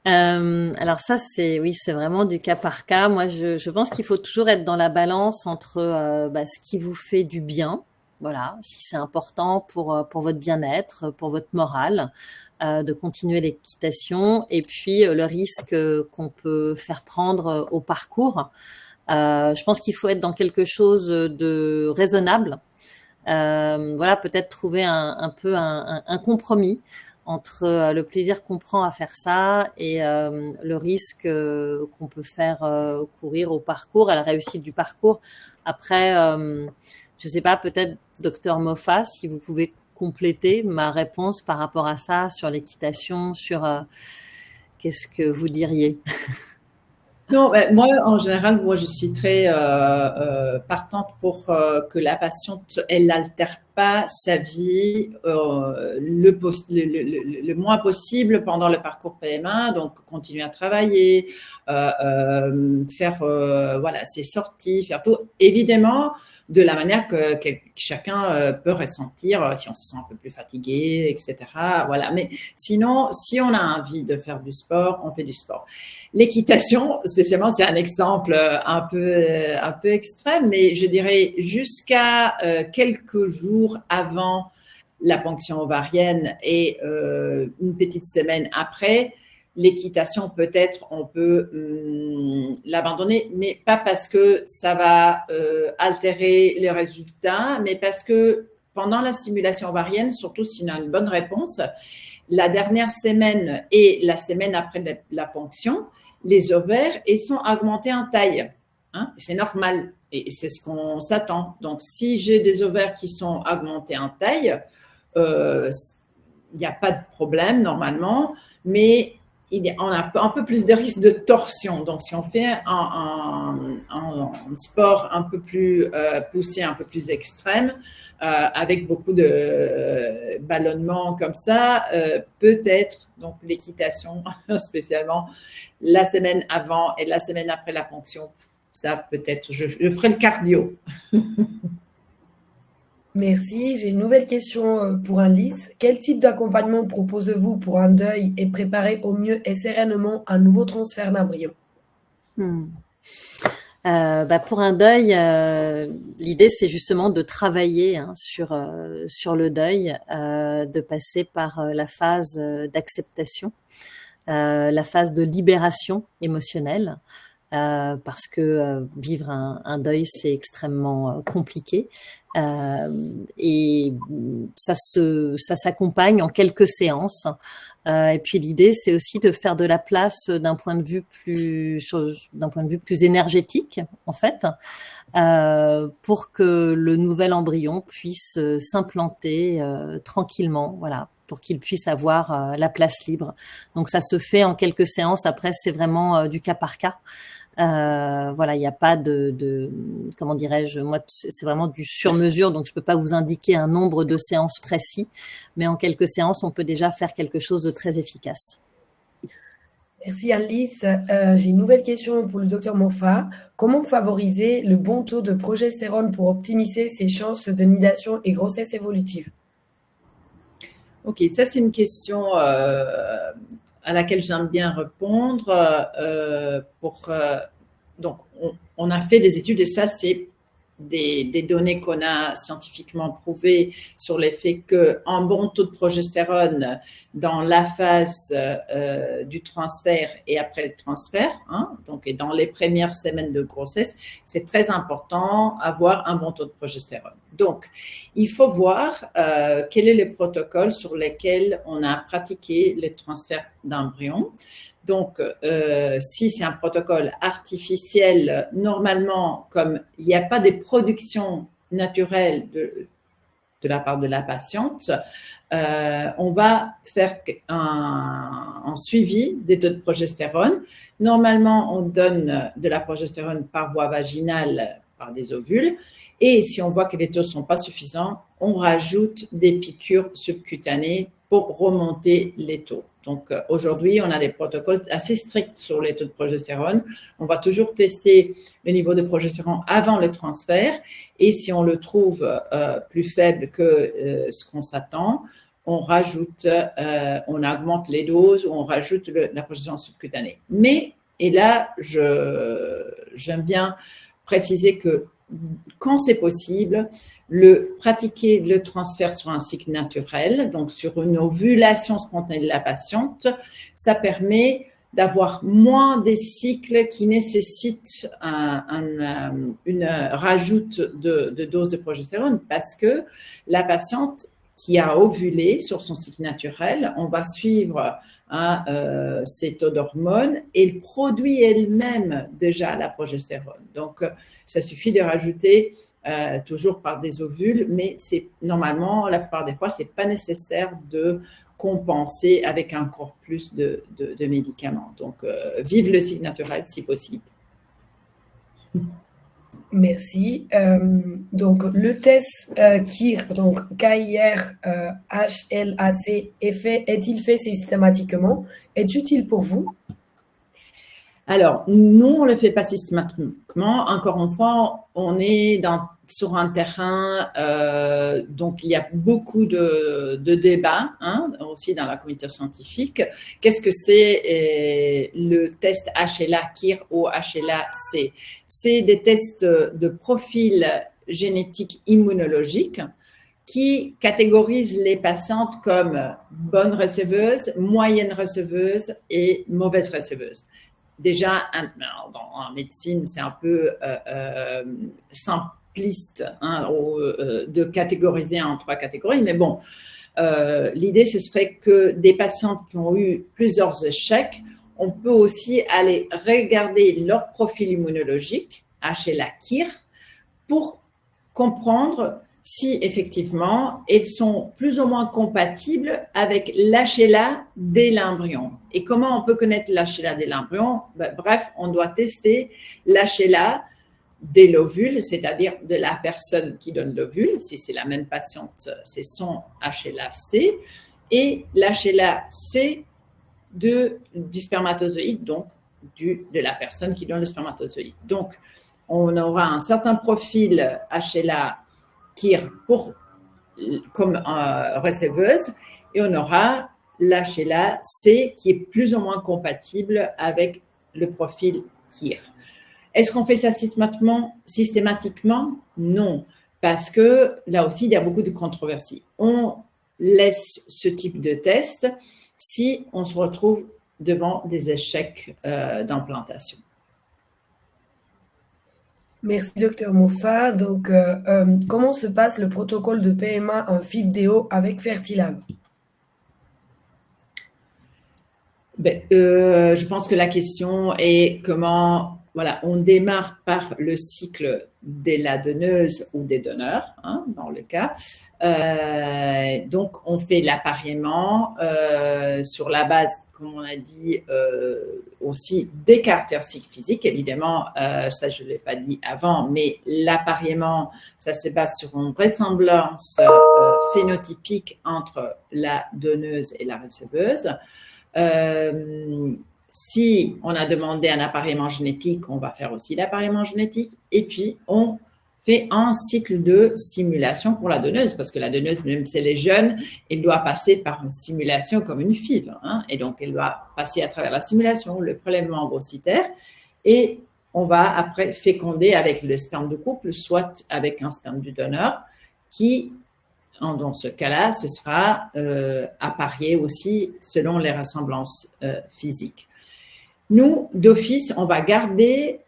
Speaker 2: Alors ça, c'est vraiment du cas par cas. Moi, je pense qu'il faut toujours être dans la balance entre ce qui vous fait du bien. Voilà, si c'est important pour votre bien-être, pour votre morale, de continuer l'équitation, et puis le risque qu'on peut faire prendre au parcours. Je pense qu'il faut être dans quelque chose de raisonnable. Voilà, peut-être trouver un peu un compromis entre le plaisir qu'on prend à faire ça et le risque qu'on peut faire courir au parcours, à la réussite du parcours. Après, je sais pas, peut-être Dr Moffat, si vous pouvez compléter ma réponse par rapport à ça, sur l'équitation, sur qu'est-ce que vous diriez?
Speaker 3: Non, moi, en général, moi, je suis très partante pour que la patiente, elle n'altère pas sa vie le moins possible pendant le parcours PMA. Donc, continuer à travailler, faire voilà, ses sorties, faire tout. Évidemment, de la manière que chacun peut ressentir, si on se sent un peu plus fatigué, etc. Voilà. Mais sinon, si on a envie de faire du sport, on fait du sport. L'équitation, spécialement, c'est un exemple un peu extrême, mais je dirais jusqu'à quelques jours avant la ponction ovarienne et une petite semaine après, l'équitation, peut-être, on peut l'abandonner, mais pas parce que ça va altérer les résultats, mais parce que pendant la stimulation ovarienne, surtout s'il y a une bonne réponse, la dernière semaine et la semaine après la ponction, les ovaires, ils sont augmentés en taille. Hein? C'est normal et c'est ce qu'on s'attend. Donc, si j'ai des ovaires qui sont augmentés en taille, il n'y a pas de problème normalement, mais on a un peu plus de risque de torsion. Donc, si on fait un sport un peu plus poussé, un peu plus extrême, avec beaucoup de ballonnements comme ça, peut-être, donc l'équitation spécialement, la semaine avant et la semaine après la ponction, ça peut-être, je ferai le cardio.
Speaker 1: Merci. J'ai une nouvelle question pour Anne-Lise. Quel type d'accompagnement proposez-vous pour un deuil et préparer au mieux et sereinement un nouveau transfert d'embryon?
Speaker 2: Pour un deuil, l'idée c'est justement de travailler sur le deuil, de passer par la phase d'acceptation, la phase de libération émotionnelle, parce que vivre un deuil c'est extrêmement compliqué, et ça s'accompagne en quelques séances. Et puis l'idée, c'est aussi de faire de la place d'un point de vue plus énergétique, en fait, pour que le nouvel embryon puisse s'implanter tranquillement, voilà, pour qu'il puisse avoir la place libre. Donc ça se fait en quelques séances. Après, c'est vraiment du cas par cas. Voilà, il n'y a pas de comment dirais-je, moi c'est vraiment du sur-mesure, donc je peux pas vous indiquer un nombre de séances précis, mais en quelques séances on peut déjà faire quelque chose de très efficace.
Speaker 1: Merci Anne-Lise. J'ai une nouvelle question pour le docteur Monfa. Comment favoriser le bon taux de progestérone pour optimiser ses chances de nidation et grossesse évolutive?
Speaker 3: Ok, ça c'est une question à laquelle j'aime bien répondre. Donc, on a fait des études et ça, c'est des données qu'on a scientifiquement prouvées sur l'effet qu'un bon taux de progestérone dans la phase du transfert et après le transfert, hein, donc et dans les premières semaines de grossesse, c'est très important d'avoir un bon taux de progestérone. Donc, il faut voir quel est le protocole sur lequel on a pratiqué le transfert d'embryon. Donc, si c'est un protocole artificiel, normalement, comme il n'y a pas de production naturelle de la part de la patiente, on va faire un suivi des taux de progestérone. Normalement, on donne de la progestérone par voie vaginale, par des ovules. Et si on voit que les taux ne sont pas suffisants, on rajoute des piqûres subcutanées pour remonter les taux. Donc, aujourd'hui, on a des protocoles assez stricts sur les taux de progestérone. On va toujours tester le niveau de progestérone avant le transfert. Et si on le trouve plus faible que ce qu'on s'attend, on rajoute, on augmente les doses ou on rajoute la progestérone subcutanée. Mais, et là, j'aime bien préciser que quand c'est possible, pratiquer le transfert sur un cycle naturel, donc sur une ovulation spontanée de la patiente, ça permet d'avoir moins des cycles qui nécessitent une rajoute de dose de progestérone parce que la patiente qui a ovulé sur son cycle naturel, on va suivre ses taux d'hormones et elle produit elle-même déjà la progestérone. Donc, ça suffit de rajouter toujours par des ovules, mais c'est normalement, la plupart des fois, c'est pas nécessaire de compenser avec encore plus de médicaments. Donc, vive le cycle naturel si possible.
Speaker 1: Merci. Donc, le test KIR, donc KIR HLAC, est-il fait systématiquement? Est utile pour vous?
Speaker 3: Alors, nous, on ne le fait pas systématiquement. Encore une fois, on est sur un terrain, donc il y a beaucoup de débats aussi dans la communauté scientifique. Qu'est-ce que c'est le test HLA-KIR ou HLA-C? C'est des tests de profil génétique immunologique qui catégorisent les patientes comme bonnes receveuses, moyennes receveuses et mauvaises receveuses. Déjà, en médecine, c'est un peu simpliste de catégoriser en 3 catégories, mais bon, l'idée, ce serait que des patients qui ont eu plusieurs échecs, on peut aussi aller regarder leur profil immunologique, HLA-KIR, pour comprendre si effectivement elles sont plus ou moins compatibles avec l'HLA dès l'embryon. Et comment on peut connaître l'HLA dès l'embryon? Bref, on doit tester l'HLA dès l'ovule, c'est-à-dire de la personne qui donne l'ovule. Si c'est la même patiente, c'est son HLA-C. Et l'HLA-C du spermatozoïde, donc de la personne qui donne le spermatozoïde. Donc, on aura un certain profil HLA KIR comme receveuse et on aura l'HLA-C qui est plus ou moins compatible avec le profil KIR. Est-ce qu'on fait ça systématiquement? Non, parce que là aussi, il y a beaucoup de controverses. On laisse ce type de test si on se retrouve devant des échecs d'implantation.
Speaker 1: Merci, docteur Moffa. Donc, comment se passe le protocole de PMA en FIV-DO avec Fertilab?
Speaker 3: Je pense que la question est comment, voilà, on démarre par le cycle de la donneuse ou des donneurs, dans le cas. Donc, on fait l'appariement sur la base, comme on a dit, aussi des caractéristiques physiques. Évidemment, ça, je ne l'ai pas dit avant, mais l'appariement, ça se base sur une ressemblance phénotypique entre la donneuse et la receveuse. Si on a demandé un appariement génétique, on va faire aussi l'appariement génétique. Et puis, on fait un cycle de stimulation pour la donneuse, parce que la donneuse, même si elle est jeune, elle doit passer par une stimulation comme une FIV. Et donc, elle doit passer à travers la stimulation, le prélèvement ovocytaire, et on va après féconder avec le sperme de couple, soit avec un sperme du donneur, qui, dans ce cas-là, ce sera apparié aussi selon les ressemblances physiques. Nous, d'office, on va garder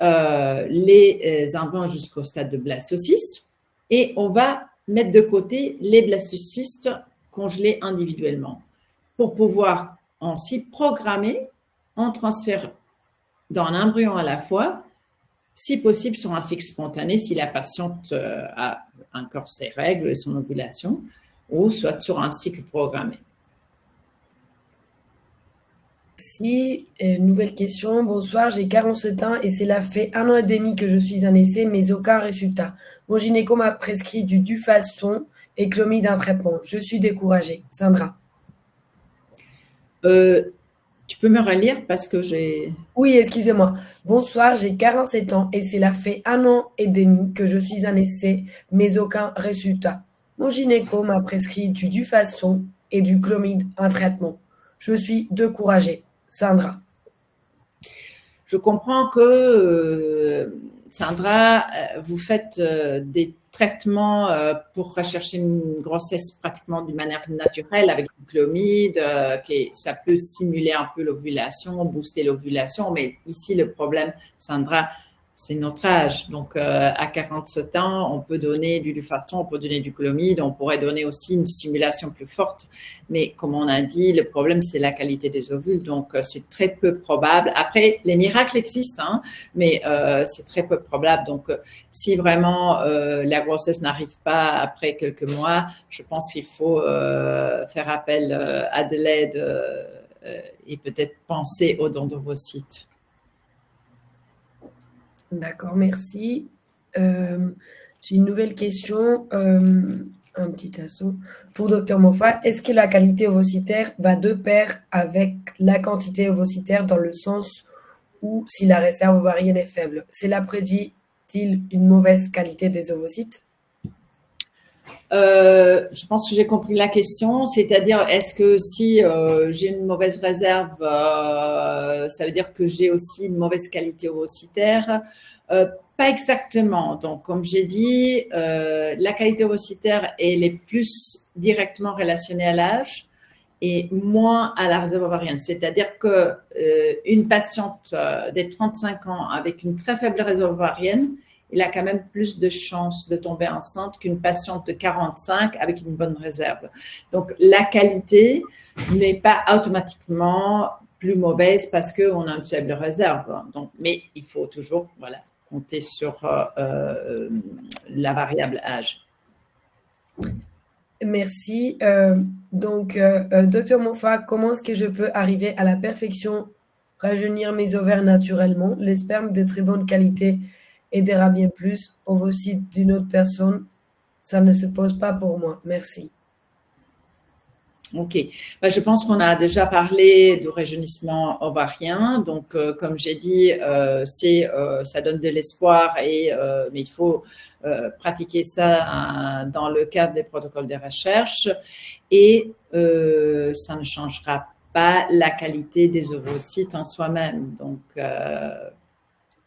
Speaker 3: les embryons jusqu'au stade de blastocyste et on va mettre de côté les blastocystes congelés individuellement pour pouvoir ensuite programmer en transfert d'un embryon à la fois, si possible sur un cycle spontané, si la patiente a encore ses règles et son ovulation, ou soit sur un cycle programmé.
Speaker 1: Merci. Nouvelle question. Bonsoir, j'ai 47 ans et cela fait 1 an et demi que je suis en essai, mais aucun résultat. Mon gynéco m'a prescrit du Dufaston et clomide en traitement. Je suis découragée. Sandra.
Speaker 3: Tu peux me relire parce que j'ai…
Speaker 1: Oui, excusez-moi. Bonsoir, j'ai 47 ans et cela fait 1 an et demi que je suis en essai, mais aucun résultat. Mon gynéco m'a prescrit du Dufaston et du clomide en traitement. Je suis découragée. Sandra.
Speaker 3: Je comprends que, Sandra, vous faites des traitements pour rechercher une grossesse pratiquement d'une manière naturelle avec du clomide, ça peut stimuler un peu l'ovulation, booster l'ovulation, mais ici le problème, Sandra, c'est notre âge. Donc, à 47 ans, on peut donner du Lufastran, on peut donner du Clomid, on pourrait donner aussi une stimulation plus forte. Mais comme on a dit, le problème, c'est la qualité des ovules. Donc, c'est très peu probable. Après, les miracles existent, hein, mais c'est très peu probable. Donc, si vraiment la grossesse n'arrive pas après quelques mois, je pense qu'il faut faire appel à de l'aide et peut-être penser au don d'ovocytes.
Speaker 1: D'accord, merci. J'ai une nouvelle question, un petit assaut pour Dr Moffat. Est-ce que la qualité ovocytaire va de pair avec la quantité ovocytaire dans le sens où si la réserve ovarienne est faible, cela prédit-il une mauvaise qualité des ovocytes?
Speaker 3: Je pense que j'ai compris la question, c'est-à-dire est-ce que si j'ai une mauvaise réserve, ça veut dire que j'ai aussi une mauvaise qualité ovocytaire? Pas exactement. Donc, comme j'ai dit, la qualité ovocytaire elle est plus directement relationnée à l'âge et moins à la réserve ovarienne. C'est-à-dire que une patiente des 35 ans avec une très faible réserve ovarienne, il a quand même plus de chances de tomber enceinte qu'une patiente de 45 avec une bonne réserve. Donc, la qualité n'est pas automatiquement plus mauvaise parce qu'on a une faible réserve. Donc, mais il faut toujours compter sur la variable âge.
Speaker 1: Merci. Donc, Dr Moffat, comment est-ce que je peux arriver à la perfection, rajeunir mes ovaires naturellement, les spermes de très bonne qualité aidera bien plus, ovocytes d'une autre personne, ça ne se pose pas pour moi. Merci.
Speaker 3: Ok, je pense qu'on a déjà parlé du rajeunissement ovarien. Donc, comme j'ai dit, ça donne de l'espoir, mais il faut pratiquer ça dans le cadre des protocoles de recherche et ça ne changera pas la qualité des ovocytes en soi-même. Donc,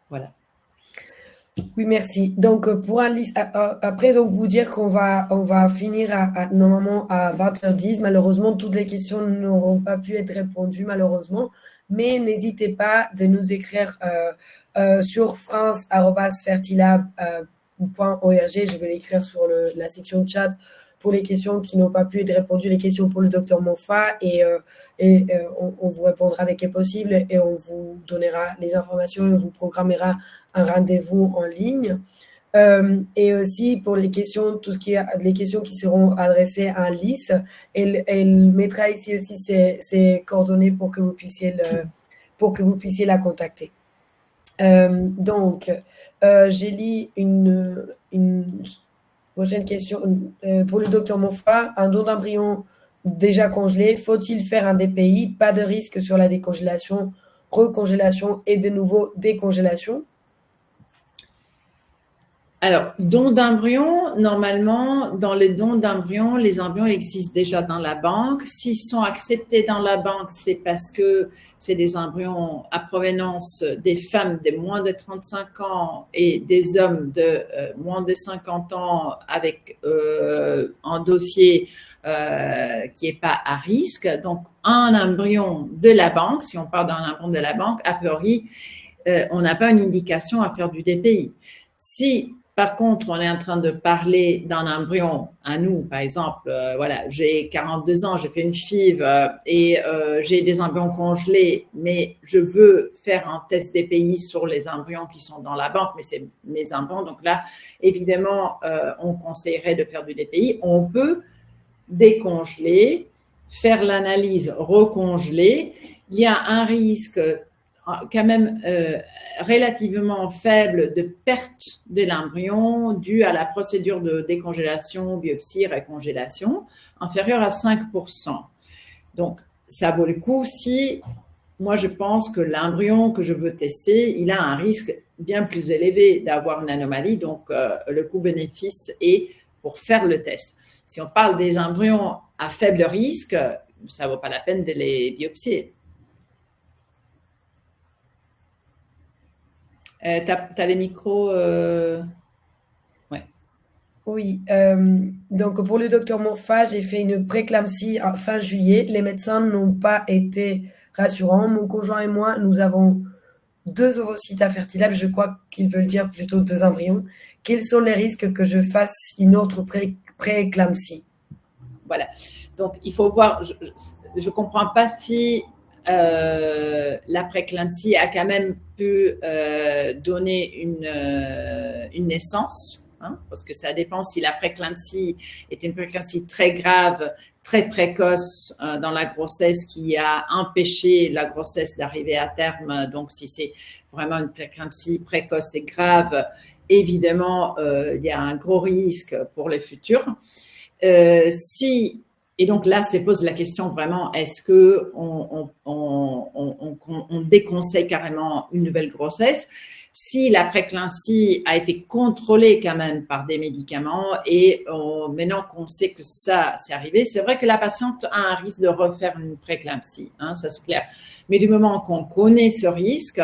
Speaker 3: voilà.
Speaker 1: Oui, merci. Donc, pour après, donc, vous dire qu'on va finir normalement à 20h10. Malheureusement, toutes les questions n'auront pas pu être répondues, malheureusement. Mais n'hésitez pas de nous écrire sur france@fertilab.org. Je vais l'écrire sur la section chat pour les questions qui n'ont pas pu être répondues, les questions pour le docteur Moffat. On vous répondra dès que possible et on vous donnera les informations et on vous programmera un rendez-vous en ligne. Et aussi pour les questions, les questions qui seront adressées à Alice, elle mettra ici aussi ses coordonnées pour que vous puissiez la contacter. Donc, j'ai lu une prochaine question pour le docteur Moffat. Un don d'embryon déjà congelé, faut-il faire un DPI? Pas de risque sur la décongélation, recongélation et de nouveau décongélation?
Speaker 3: Alors, don d'embryon, normalement, dans les dons d'embryon, les embryons existent déjà dans la banque. S'ils sont acceptés dans la banque, c'est parce que c'est des embryons à provenance des femmes de moins de 35 ans et des hommes de moins de 50 ans avec un dossier qui n'est pas à risque. Donc, un embryon de la banque, si on parle d'un embryon de la banque, a priori, on n'a pas une indication à faire du DPI. Si par contre, on est en train de parler d'un embryon à nous, par exemple, j'ai 42 ans, j'ai fait une FIV et j'ai des embryons congelés, mais je veux faire un test DPI sur les embryons qui sont dans la banque, mais c'est mes embryons. Donc là, évidemment, on conseillerait de faire du DPI. On peut décongeler, faire l'analyse, recongeler. Il y a un risque quand même relativement faible de perte de l'embryon due à la procédure de décongélation, biopsie, récongélation, inférieure à 5%. Donc, ça vaut le coup si moi je pense que l'embryon que je veux tester, il a un risque bien plus élevé d'avoir une anomalie, donc le coût-bénéfice est pour faire le test. Si on parle des embryons à faible risque, ça ne vaut pas la peine de les biopsier. Tu as les micros ouais.
Speaker 1: Oui. Donc, pour le docteur Moffat, j'ai fait une préclampsie fin juillet. Les médecins n'ont pas été rassurants. Mon conjoint et moi, nous avons 2 ovocytes infertilables, je crois qu'ils veulent dire plutôt 2 embryons. Quels sont les risques que je fasse une autre prééclampsie?
Speaker 3: Voilà. Donc, il faut voir, je ne comprends pas si la prééclampsie a quand même pu donner une naissance, hein, parce que ça dépend si la prééclampsie est une prééclampsie très grave, très précoce dans la grossesse qui a empêché la grossesse d'arriver à terme. Donc, si c'est vraiment une prééclampsie précoce et grave, évidemment, il y a un gros risque pour les futurs. Et donc là, se pose la question vraiment, est-ce qu'on déconseille carrément une nouvelle grossesse? Si la prééclampsie a été contrôlée quand même par des médicaments et maintenant qu'on sait que ça c'est arrivé, c'est vrai que la patiente a un risque de refaire une prééclampsie, hein, ça c'est clair. Mais du moment qu'on connaît ce risque,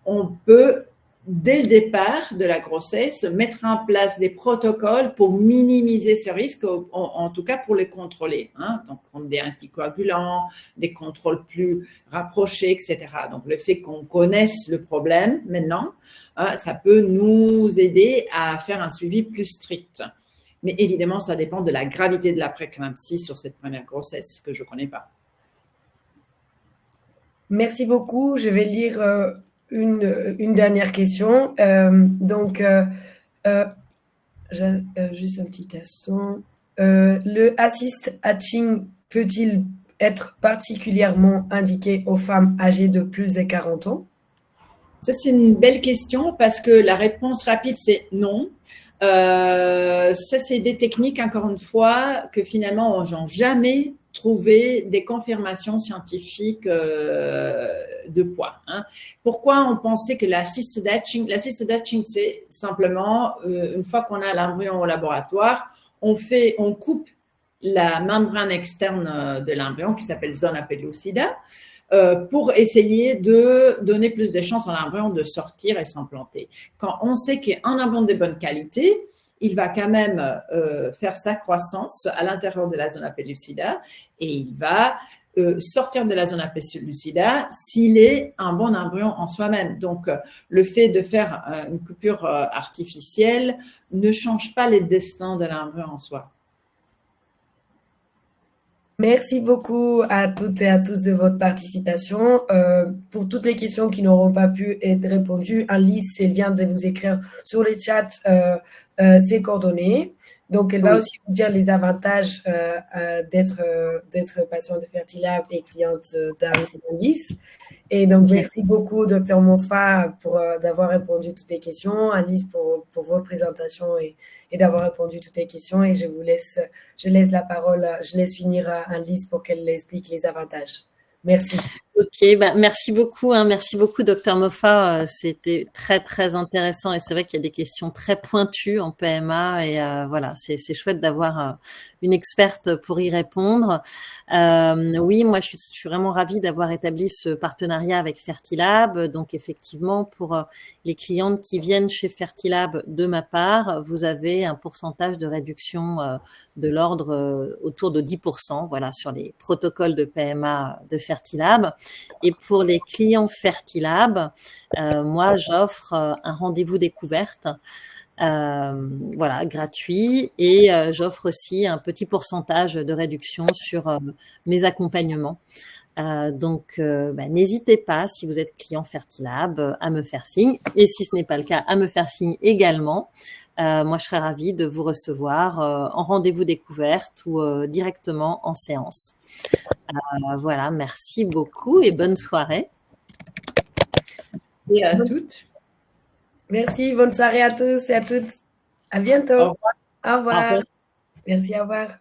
Speaker 3: on peut dès le départ de la grossesse, mettre en place des protocoles pour minimiser ce risque, en tout cas pour les contrôler. Hein. Donc, comme des anticoagulants, des contrôles plus rapprochés, etc. Donc, le fait qu'on connaisse le problème maintenant, ça peut nous aider à faire un suivi plus strict. Mais évidemment, ça dépend de la gravité de la prééclampsie sur cette première grossesse que je ne connais pas.
Speaker 1: Merci beaucoup. Je vais lire une dernière question. Juste un petit instant. Le assist hatching peut-il être particulièrement indiqué aux femmes âgées de plus de 40 ans?
Speaker 3: Ça, c'est une belle question parce que la réponse rapide, c'est non. Ça, c'est des techniques, encore une fois, que finalement, on n'a jamais trouvé des confirmations scientifiques de poids. Hein. Pourquoi on pensait que l'assisted hatching, c'est simplement, une fois qu'on a l'embryon au laboratoire, on coupe la membrane externe de l'embryon qui s'appelle zona pellucida, pour essayer de donner plus de chances à l'embryon de sortir et s'implanter. Quand on sait qu'un embryon de bonne qualité, il va quand même faire sa croissance à l'intérieur de la zona pellucida et il va sortir de la zona pellucida s'il est un bon embryon en soi-même. Donc, le fait de faire une coupure artificielle ne change pas les destins de l'embryon en soi.
Speaker 1: Merci beaucoup à toutes et à tous de votre participation. Pour toutes les questions qui n'auront pas pu être répondues, Alice, elle vient de vous écrire sur le chat ses coordonnées. Donc, elle va aussi vous dire les avantages d'être patiente de Fertilab et cliente d'Alice. Et donc, merci beaucoup, Dr Moffat, d'avoir répondu à toutes les questions, Alice, pour votre présentation et d'avoir répondu à toutes les questions. Et je laisse la parole, je laisse finir à Alice pour qu'elle explique les avantages. Merci.
Speaker 2: Ok, merci beaucoup, Dr Moffat. C'était très très intéressant et c'est vrai qu'il y a des questions très pointues en PMA et voilà, c'est chouette d'avoir une experte pour y répondre. Oui, moi je suis vraiment ravie d'avoir établi ce partenariat avec Fertilab. Donc effectivement, pour les clientes qui viennent chez Fertilab de ma part, vous avez un pourcentage de réduction de l'ordre autour de 10%, voilà, sur les protocoles de PMA de Fertilab. Et pour les clients Fertilab, moi, j'offre un rendez-vous découverte, voilà, gratuit, et j'offre aussi un petit pourcentage de réduction sur mes accompagnements. Donc, n'hésitez pas, si vous êtes client Fertilab, à me faire signe. Et si ce n'est pas le cas, à me faire signe également. Moi, je serais ravie de vous recevoir en rendez-vous découverte ou directement en séance. Voilà, merci beaucoup et bonne soirée.
Speaker 3: Et à toutes.
Speaker 1: Merci, bonne soirée à tous et à toutes. À bientôt.
Speaker 3: Au revoir.
Speaker 1: Au revoir. Merci, au revoir.